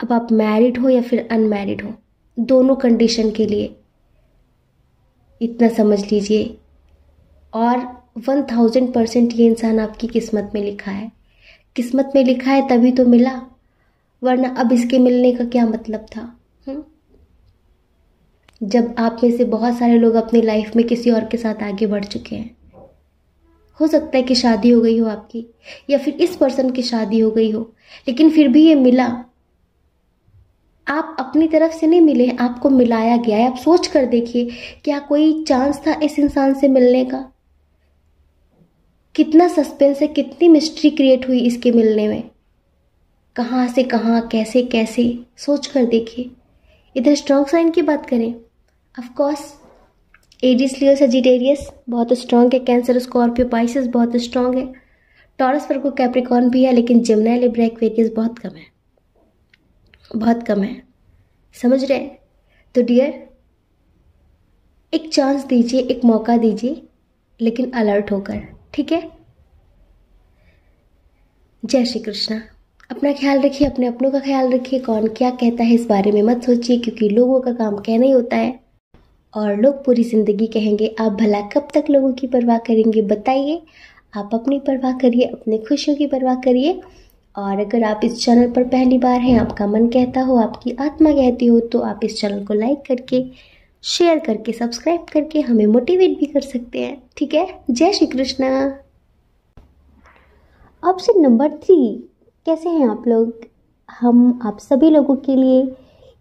अब आप मैरिड हो या फिर अनमैरिड हो, दोनों कंडीशन के लिए इतना समझ लीजिए। और 1000% ये इंसान आपकी किस्मत में लिखा है। किस्मत में लिखा है तभी तो मिला, वरना अब इसके मिलने का क्या मतलब था। जब आप में से बहुत सारे लोग अपनी लाइफ में किसी और के साथ आगे बढ़ चुके हैं। हो सकता है कि शादी हो गई हो आपकी, या फिर इस पर्सन की शादी हो गई हो, लेकिन फिर भी ये मिला। आप अपनी तरफ से नहीं मिले, आपको मिलाया गया है। आप सोच कर देखिए, क्या कोई चांस था इस इंसान से मिलने का? कितना सस्पेंस है, कितनी मिस्ट्री क्रिएट हुई इसके मिलने में। कहाँ से कहाँ, कैसे कैसे, सोच कर देखिए। इधर स्ट्रॉन्ग साइन की बात करें, of course Aries, Leo, Sagittarius बहुत स्ट्रॉन्ग है। कैंसर, स्कॉर्पियो, पाइसेस बहुत स्ट्रॉन्ग है। टॉरस, वर्गो, कैप्रिकॉर्न भी है, लेकिन जेमिनी, लिब्रा, एक्वेरियस बहुत कम है, बहुत कम है। समझ रहे हैं? तो डियर, एक चांस दीजिए, एक मौका दीजिए, लेकिन अलर्ट होकर, ठीक है? जय श्री कृष्णा। अपना ख्याल रखिए, अपने अपनों का ख्याल रखिए। कौन क्या कहता है इस बारे में मत सोचिए, क्योंकि लोगों का काम कहना ही होता है और लोग पूरी ज़िंदगी कहेंगे। आप भला कब तक लोगों की परवाह करेंगे बताइए? आप अपनी परवाह करिए, अपने खुशियों की परवाह करिए। और अगर आप इस चैनल पर पहली बार हैं, आपका मन कहता हो, आपकी आत्मा कहती हो, तो आप इस चैनल को लाइक करके, शेयर करके, सब्सक्राइब करके हमें मोटिवेट भी कर सकते हैं। ठीक है। जय श्री कृष्णा। ऑप्शन नंबर 3, कैसे हैं आप लोग? हम आप सभी लोगों के लिए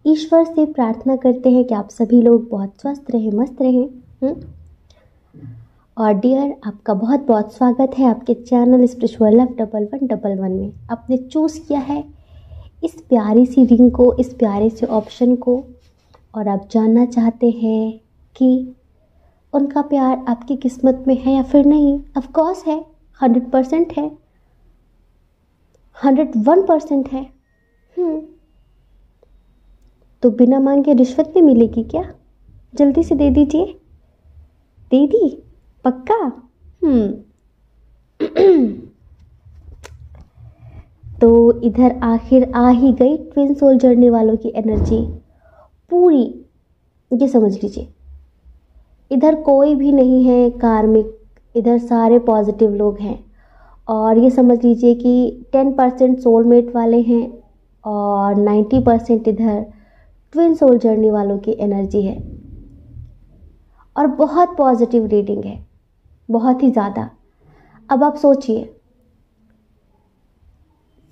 ईश्वर से प्रार्थना करते हैं कि आप सभी लोग बहुत स्वस्थ रहें, मस्त रहें। और डियर, आपका बहुत बहुत स्वागत है आपके चैनल स्पिरिचुअल लव 1111 में। आपने चूज़ किया है इस प्यारी सी रिंग को, इस प्यारे से ऑप्शन को, और आप जानना चाहते हैं कि उनका प्यार आपकी किस्मत में है या फिर नहीं। ऑफ कोर्स है, 100% है, 101% है। तो बिना मांगे रिश्वत भी मिलेगी क्या? जल्दी से दे दीजिए। दे दी? पक्का? तो इधर आखिर आ ही गई ट्विन सोल जर्नी वालों की एनर्जी पूरी। ये समझ लीजिए, इधर कोई भी नहीं है कार्मिक, इधर सारे पॉजिटिव लोग हैं। और ये समझ लीजिए कि 10% सोलमेट वाले हैं और 90% इधर ट्विन सोल जर्नी वालों की एनर्जी है। और बहुत पॉजिटिव रीडिंग है, बहुत ही ज़्यादा। अब आप सोचिए,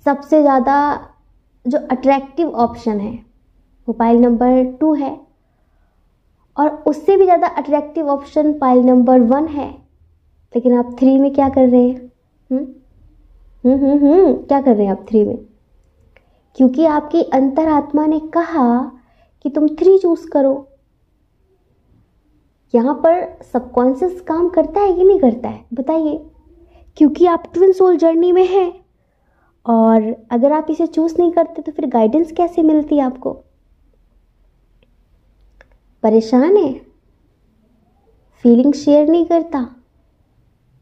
सबसे ज़्यादा जो अट्रैक्टिव ऑप्शन है वो पाइल नंबर 2 है, और उससे भी ज़्यादा अट्रैक्टिव ऑप्शन पाइल नंबर 1 है। लेकिन आप 3 में क्या कर रहे हैं? क्या कर रहे हैं आप 3 में? क्योंकि आपकी अंतरात्मा ने कहा कि तुम 3 चूज करो। यहाँ पर सबकॉन्शियस काम करता है कि नहीं करता है, बताइए? क्योंकि आप ट्विन सोल जर्नी में हैं, और अगर आप इसे चूज नहीं करते तो फिर गाइडेंस कैसे मिलती आपको? परेशान है, फीलिंग शेयर नहीं करता,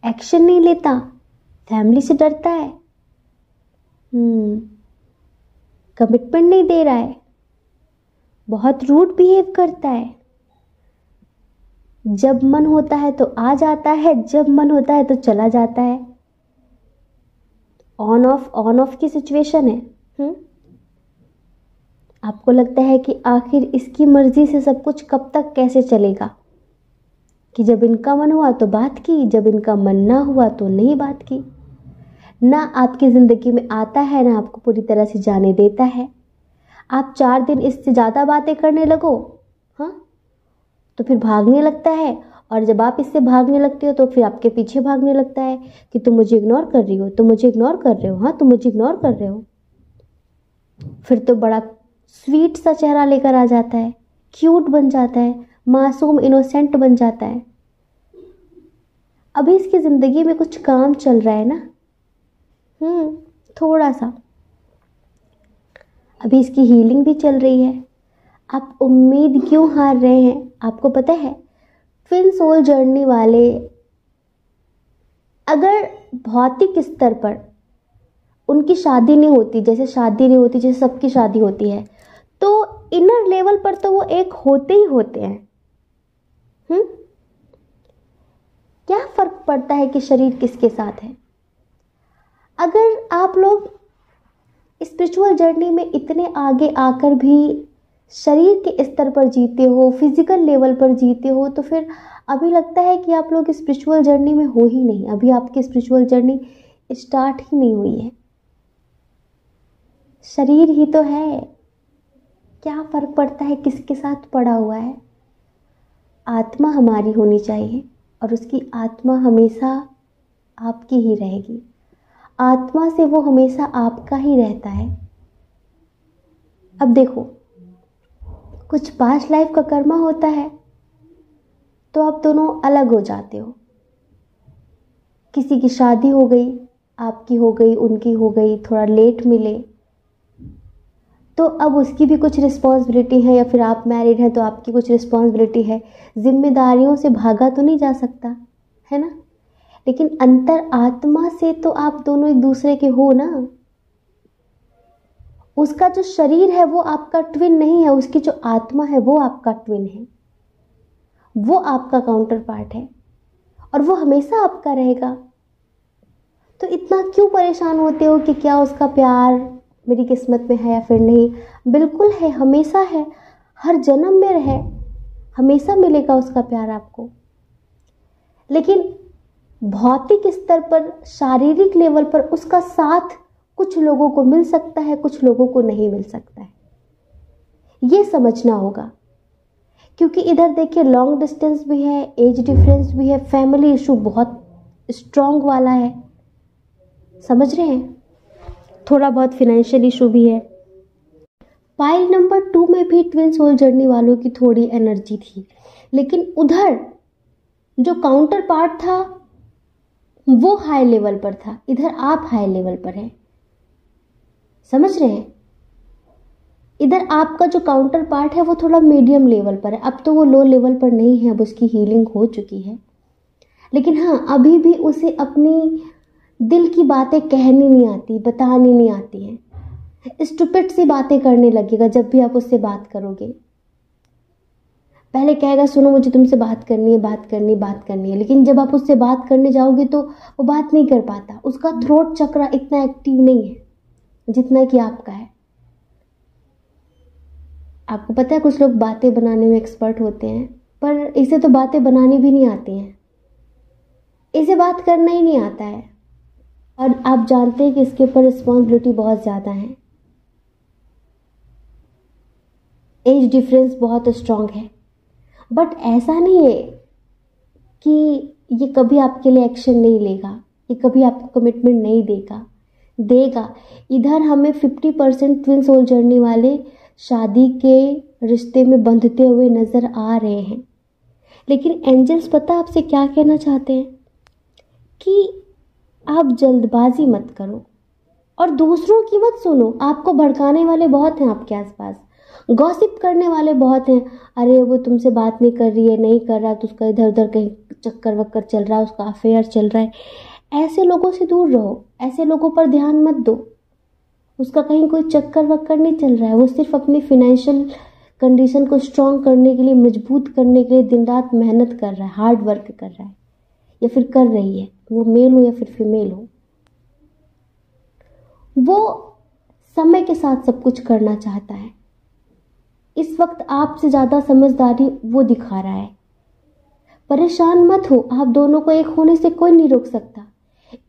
एक्शन नहीं लेता, फैमिली से डरता है, कमिटमेंट नहीं दे रहा है, बहुत रूड बिहेव करता है, जब मन होता है तो आ जाता है, जब मन होता है तो चला जाता है, ऑन ऑफ की सिचुएशन है। आपको लगता है कि आखिर इसकी मर्जी से सब कुछ कब तक कैसे चलेगा, कि जब इनका मन हुआ तो बात की, जब इनका मन ना हुआ तो नहीं बात की। ना आपकी ज़िंदगी में आता है, ना आपको पूरी तरह से जाने देता है। आप 4 दिन इससे ज़्यादा बातें करने लगो, तो फिर भागने लगता है, और जब आप इससे भागने लगते हो तो फिर आपके पीछे भागने लगता है कि तुम मुझे इग्नोर कर रही हो, तुम मुझे इग्नोर कर रहे हो, तुम मुझे इग्नोर कर रहे हो। फिर तो बड़ा स्वीट सा चेहरा लेकर आ जाता है, क्यूट बन जाता है, मासूम इनोसेंट बन जाता है। अभी इसकी ज़िंदगी में कुछ काम चल रहा है ना, थोड़ा सा अभी इसकी हीलिंग भी चल रही है। आप उम्मीद क्यों हार रहे हैं? आपको पता है, ट्विन सोल जर्नी वाले अगर भौतिक स्तर पर उनकी शादी नहीं होती, जैसे शादी नहीं होती, जैसे सबकी शादी होती है, तो इनर लेवल पर तो वो एक होते ही होते हैं। क्या फर्क पड़ता है कि शरीर किसके साथ है? अगर आप लोग स्पिरिचुअल जर्नी में इतने आगे आकर भी शरीर के स्तर पर जीते हो, फिजिकल लेवल पर जीते हो, तो फिर अभी लगता है कि आप लोग स्पिरिचुअल जर्नी में हो ही नहीं। अभी आपकी स्पिरिचुअल जर्नी स्टार्ट ही नहीं हुई है। शरीर ही तो है, क्या फर्क पड़ता है किसके साथ पड़ा हुआ है? आत्मा हमारी होनी चाहिए, और उसकी आत्मा हमेशा आपकी ही रहेगी। आत्मा से वो हमेशा आपका ही रहता है। अब देखो, कुछ पास्ट लाइफ का कर्मा होता है तो आप दोनों अलग हो जाते हो। किसी की शादी हो गई, आपकी हो गई, उनकी हो गई, थोड़ा लेट मिले, तो अब उसकी भी कुछ रिस्पॉन्सिबिलिटी है, या फिर आप मैरिड हैं तो आपकी कुछ रिस्पॉन्सिबिलिटी है। जिम्मेदारियों से भागा तो नहीं जा सकता है ना। लेकिन अंतर आत्मा से तो आप दोनों एक दूसरे के हो ना। उसका जो शरीर है वो आपका ट्विन नहीं है, उसकी जो आत्मा है वो आपका ट्विन है, वो आपका काउंटर पार्ट है, और वो हमेशा आपका रहेगा। तो इतना क्यों परेशान होते हो कि क्या उसका प्यार मेरी किस्मत में है या फिर नहीं? बिल्कुल है, हमेशा है, हर जन्म में है, हमेशा मिलेगा उसका प्यार आपको। लेकिन भौतिक स्तर पर, शारीरिक लेवल पर उसका साथ कुछ लोगों को मिल सकता है, कुछ लोगों को नहीं मिल सकता है। ये समझना होगा, क्योंकि इधर देखिए लॉन्ग डिस्टेंस भी है, एज डिफरेंस भी है, फैमिली इशू बहुत स्ट्रॉन्ग वाला है, समझ रहे हैं, थोड़ा बहुत फाइनेंशियल इशू भी है। पाइल नंबर 2 में भी ट्विन सोल जर्नी वालों की थोड़ी एनर्जी थी, लेकिन उधर जो काउंटर पार्ट था वो हाई लेवल पर था, इधर आप हाई लेवल पर हैं, समझ रहे हैं। इधर आपका जो काउंटर पार्ट है वो थोड़ा मीडियम लेवल पर है, अब तो वो लो लेवल पर नहीं है, अब उसकी हीलिंग हो चुकी है। लेकिन हाँ, अभी भी उसे अपनी दिल की बातें कहनी नहीं आती, बतानी नहीं आती हैं, स्टूपिड सी बातें करने लगेगा जब भी आप उससे बात करोगे। पहले कहेगा सुनो मुझे तुमसे बात करनी है, बात करनी, बात करनी है, लेकिन जब आप उससे बात करने जाओगे तो वो बात नहीं कर पाता, उसका थ्रोट चक्र इतना एक्टिव नहीं है जितना कि आपका है। आपको पता है कुछ लोग बातें बनाने में एक्सपर्ट होते हैं, पर इसे तो बातें बनानी भी नहीं आती हैं, इसे बात करना ही नहीं आता है, और आप जानते हैं कि इसके ऊपर रिस्पॉन्सिबिलिटी बहुत ज़्यादा है। एज डिफरेंस बहुत स्ट्रांग है, बट ऐसा नहीं है कि ये कभी आपके लिए एक्शन नहीं लेगा, ये कभी आपको कमिटमेंट नहीं देगा। इधर हमें 50% ट्विन सोल जर्नी वाले शादी के रिश्ते में बंधते हुए नजर आ रहे हैं। लेकिन एंजल्स पता आपसे क्या कहना चाहते हैं कि आप जल्दबाजी मत करो और दूसरों की मत सुनो। आपको भड़काने वाले बहुत हैं आपके आसपास, गॉसिप करने वाले बहुत हैं। अरे वो तुमसे बात नहीं कर रही है, नहीं कर रहा तो उसका इधर उधर कहीं चक्कर वक्कर चल रहा है, उसका अफेयर चल रहा है। ऐसे लोगों से दूर रहो, ऐसे लोगों पर ध्यान मत दो। उसका कहीं कोई चक्कर वक्कर नहीं चल रहा है, वो सिर्फ अपनी फाइनेंशियल कंडीशन को स्ट्रॉन्ग करने के लिए, मजबूत करने के लिए दिन रात मेहनत कर रहा है, हार्ड वर्क कर रहा है या फिर कर रही है, वो मेल हो या फिर फीमेल हो। वो समय के साथ सब कुछ करना चाहता है। इस वक्त आपसे ज़्यादा समझदारी वो दिखा रहा है। परेशान मत हो, आप दोनों को एक होने से कोई नहीं रोक सकता।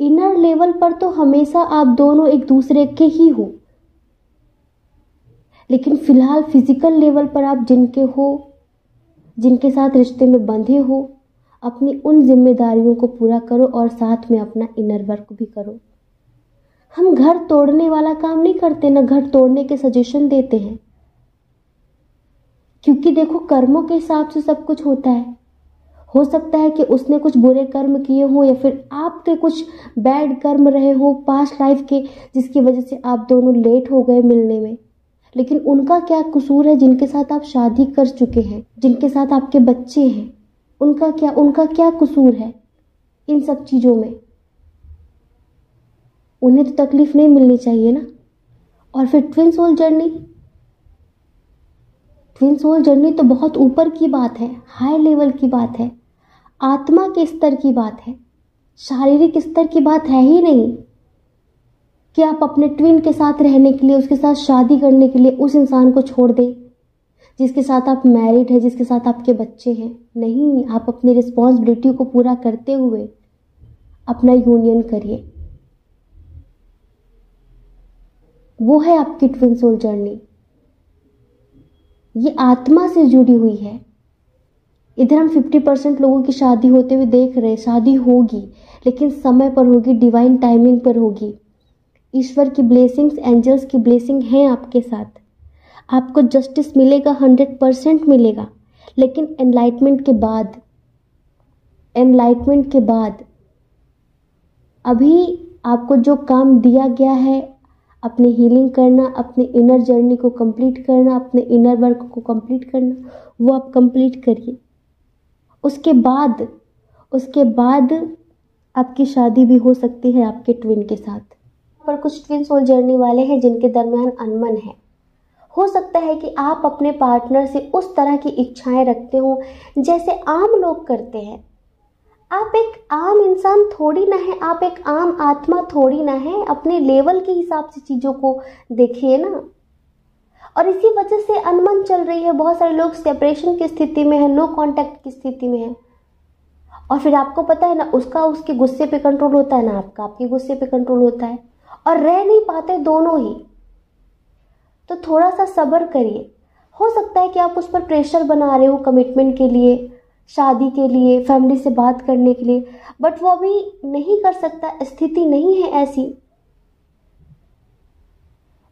इनर लेवल पर तो हमेशा आप दोनों एक दूसरे के ही हो, लेकिन फिलहाल फिजिकल लेवल पर आप जिनके साथ रिश्ते में बंधे हो, अपनी उन जिम्मेदारियों को पूरा करो और साथ में अपना इनर वर्क भी करो। हम घर तोड़ने वाला काम नहीं करते, ना घर तोड़ने के सजेशन देते हैं, क्योंकि देखो कर्मों के हिसाब से सब कुछ होता है। हो सकता है कि उसने कुछ बुरे कर्म किए हो या फिर आपके कुछ बैड कर्म रहे हो पास्ट लाइफ के, जिसकी वजह से आप दोनों लेट हो गए मिलने में। लेकिन उनका क्या कसूर है जिनके साथ आप शादी कर चुके हैं, जिनके साथ आपके बच्चे हैं? उनका क्या कसूर है इन सब चीज़ों में? उन्हें तो तकलीफ नहीं मिलनी चाहिए ना। और फिर ट्विन सोल जर्नी तो बहुत ऊपर की बात है, हाई लेवल की बात है, आत्मा के स्तर की बात है, शारीरिक स्तर की बात है ही नहीं कि आप अपने ट्विन के साथ रहने के लिए, उसके साथ शादी करने के लिए उस इंसान को छोड़ दें जिसके साथ आप मैरिड है, जिसके साथ आपके बच्चे हैं। नहीं, आप अपनी रिस्पॉन्सिबिलिटी को पूरा करते हुए अपना यूनियन करिए। वो है आपकी ट्विन सोल जर्नी। ये आत्मा से जुड़ी हुई है। इधर हम 50% लोगों की शादी होते हुए देख रहे हैं। शादी होगी, लेकिन समय पर होगी, डिवाइन टाइमिंग पर होगी। ईश्वर की ब्लेसिंग्स, एंजल्स की ब्लेसिंग है आपके साथ। आपको जस्टिस मिलेगा, 100% मिलेगा। लेकिन एनलाइटमेंट के बाद अभी आपको जो काम दिया गया है, अपनी हीलिंग करना, अपनी इनर जर्नी को कंप्लीट करना, अपने इनर वर्क को कंप्लीट करना, वो आप कंप्लीट करिए। उसके बाद आपकी शादी भी हो सकती है आपके ट्विन के साथ। पर कुछ ट्विन सोल जर्नी वाले हैं जिनके दरमियान अनबन है। हो सकता है कि आप अपने पार्टनर से उस तरह की इच्छाएं रखते हो जैसे आम लोग करते हैं। आप एक आम इंसान थोड़ी ना है, आप एक आम आत्मा थोड़ी ना है। अपने लेवल के हिसाब से चीज़ों को देखिए ना। और इसी वजह से अनबन चल रही है, बहुत सारे लोग सेपरेशन की स्थिति में है, नो कांटेक्ट की स्थिति में है। और फिर आपको पता है ना, उसका उसके गुस्से पे कंट्रोल होता है ना, आपका आपके गुस्से पे कंट्रोल होता है, और रह नहीं पाते दोनों ही। तो थोड़ा सा सब्र करिए। हो सकता है कि आप उस पर प्रेशर बना रहे हो कमिटमेंट के लिए, शादी के लिए, फैमिली से बात करने के लिए, बट वो अभी नहीं कर सकता, स्थिति नहीं है ऐसी।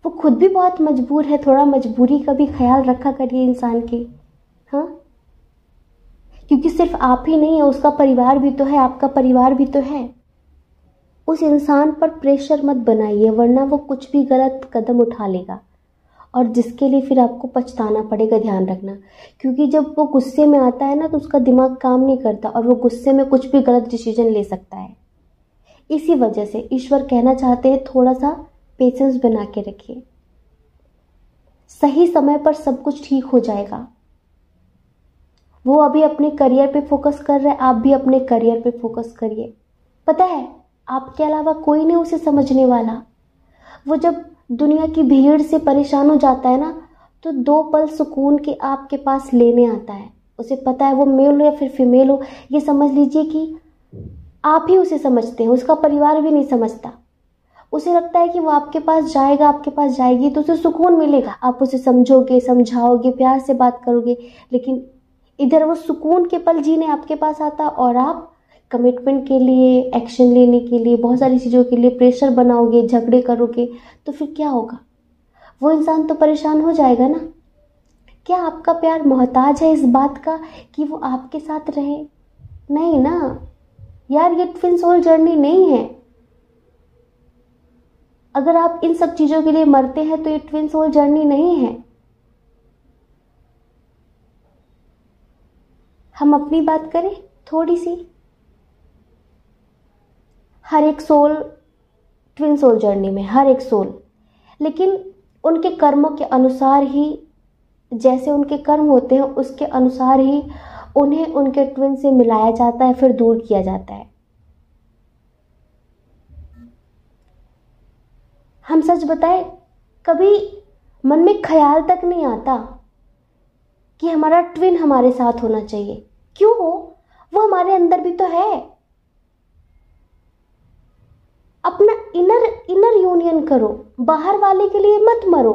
वो खुद भी बहुत मजबूर है, थोड़ा मजबूरी का भी ख्याल रखा करिए इंसान के। हाँ, क्योंकि सिर्फ आप ही नहीं है, उसका परिवार भी तो है, आपका परिवार भी तो है। उस इंसान पर प्रेशर मत बनाइए, वरना वो कुछ भी गलत कदम उठा लेगा, और जिसके लिए फिर आपको पछताना पड़ेगा। ध्यान रखना, क्योंकि जब वो गुस्से में आता है ना, तो उसका दिमाग काम नहीं करता, और वो गुस्से में कुछ भी गलत डिसीजन ले सकता है। इसी वजह से ईश्वर कहना चाहते हैं, थोड़ा सा पेशेंस बना के रखिए। सही समय पर सब कुछ ठीक हो जाएगा। वो अभी अपने करियर पे फोकस कर रहा है, आप भी अपने करियर पे फोकस करिए। पता है, आपके अलावा कोई नहीं उसे समझने वाला। वो जब दुनिया की भीड़ से परेशान हो जाता है ना, तो 2 पल सुकून के आपके पास लेने आता है। उसे पता है, वो मेल हो या फिर फीमेल हो, ये समझ लीजिए कि आप ही उसे समझते हैं, उसका परिवार भी नहीं समझता। उसे लगता है कि वो आपके पास जाएगा, आपके पास जाएगी तो उसे सुकून मिलेगा। आप उसे समझोगे, समझाओगे, प्यार से बात करोगे, लेकिन इधर वो सुकून के पल जीने आपके पास आता, और आप कमिटमेंट के लिए, एक्शन लेने के लिए, बहुत सारी चीज़ों के लिए प्रेशर बनाओगे, झगड़े करोगे, तो फिर क्या होगा? वो इंसान तो परेशान हो जाएगा ना। क्या आपका प्यार मोहताज है इस बात का कि वो आपके साथ रहे? नहीं ना यार, ये ट्विन सोल जर्नी नहीं है। अगर आप इन सब चीज़ों के लिए मरते हैं तो ये ट्विन सोल जर्नी नहीं है। हम अपनी बात करें थोड़ी सी। हर एक सोल ट्विन सोल जर्नी में, हर एक सोल, लेकिन उनके कर्मों के अनुसार ही, जैसे उनके कर्म होते हैं उसके अनुसार ही उन्हें उनके ट्विन से मिलाया जाता है, फिर दूर किया जाता है। हम सच बताएं, कभी मन में ख्याल तक नहीं आता कि हमारा ट्विन हमारे साथ होना चाहिए। क्यों हो? वो हमारे अंदर भी तो है। अपना इनर यूनियन करो, बाहर वाले के लिए मत मरो।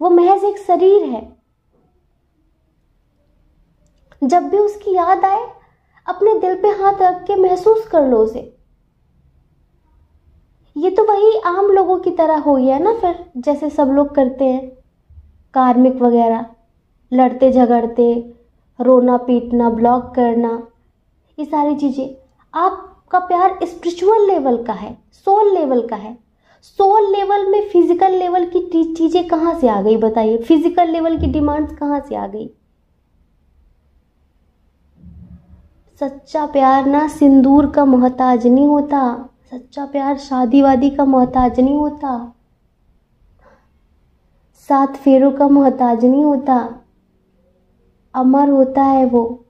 वो महज एक शरीर है। जब भी उसकी याद आए, अपने दिल पे हाथ रख के महसूस कर लो उसे। ये तो वही आम लोगों की तरह हो गया ना फिर, जैसे सब लोग करते हैं, कार्मिक वगैरह, लड़ते झगड़ते, रोना पीटना, ब्लॉक करना, ये सारी चीजें। आपका प्यार स्पिरिचुअल लेवल का है, सोल लेवल का है। सोल लेवल में फिजिकल लेवल की चीजें कहाँ से आ गई बताइए? फिजिकल लेवल की डिमांड्स कहाँ से आ गई? सच्चा प्यार ना सिंदूर का मोहताज नहीं होता। सच्चा प्यार शादी वादी का मोहताज नहीं होता। 7 फेरों का मोहताज नहीं होता। अमर होता है वो,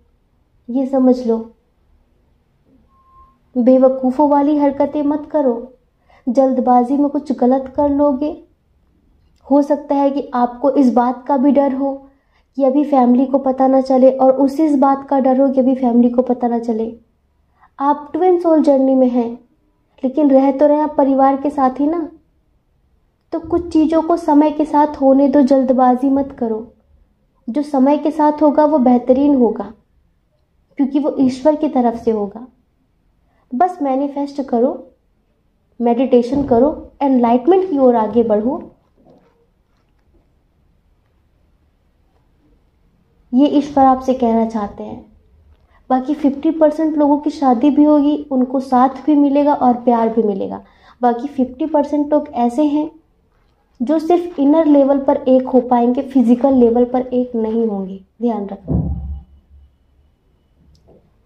ये समझ लो। बेवकूफ़ों वाली हरकतें मत करो। जल्दबाजी में कुछ गलत कर लोगे। हो सकता है कि आपको इस बात का भी डर हो कि अभी फैमिली को पता ना चले, और उसी इस बात का डर हो कि अभी फैमिली को पता ना चले। आप ट्विन सोल जर्नी में हैं, लेकिन रह तो रहे आप परिवार के साथ ही ना। तो कुछ चीज़ों को समय के साथ होने दो, जल्दबाजी मत करो। जो समय के साथ होगा वो बेहतरीन होगा, क्योंकि वो ईश्वर की तरफ से होगा। बस मैनिफेस्ट करो, मेडिटेशन करो, एनलाइटमेंट की ओर आगे बढ़ो। ये ईश्वर आपसे कहना चाहते हैं। बाकी 50% लोगों की शादी भी होगी, उनको साथ भी मिलेगा और प्यार भी मिलेगा। बाकी 50% लोग ऐसे हैं जो सिर्फ इनर लेवल पर एक हो पाएंगे, फिजिकल लेवल पर एक नहीं होंगे। ध्यान रखना।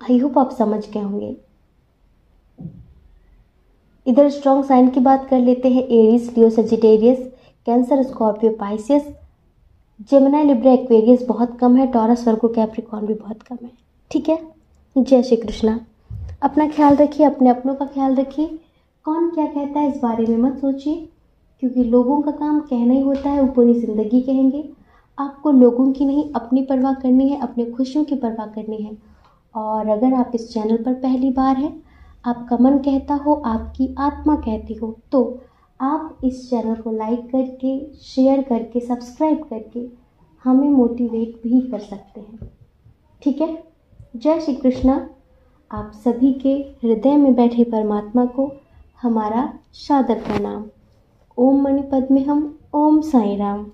आई होप आप समझ गए होंगे। इधर स्ट्रॉन्ग साइन की बात कर लेते हैं। Aries, Leo, Sagittarius, Cancer, Scorpio, Pisces, Gemini, Libra, Aquarius बहुत कम है। टॉरस, वर्गो, कैप्रिकॉर्न भी बहुत कम है। ठीक है, जय श्री कृष्णा। अपना ख्याल रखिए, अपने अपनों का ख्याल रखिए। कौन क्या कहता है इस बारे में मत सोचिए, क्योंकि लोगों का काम कहना ही होता है, वो पूरी ज़िंदगी कहेंगे। आपको लोगों की नहीं, अपनी परवाह करनी है, अपनी खुशियों की परवाह करनी है। और अगर आप इस चैनल पर पहली बार हैं, आपका मन कहता हो, आपकी आत्मा कहती हो, तो आप इस चैनल को लाइक करके, शेयर करके, सब्सक्राइब करके हमें मोटिवेट भी कर सकते हैं। ठीक है। जय श्री कृष्णा। आप सभी के हृदय में बैठे परमात्मा को हमारा सादर प्रणाम। ओम मणि पद्मे हम। ओम साईं राम।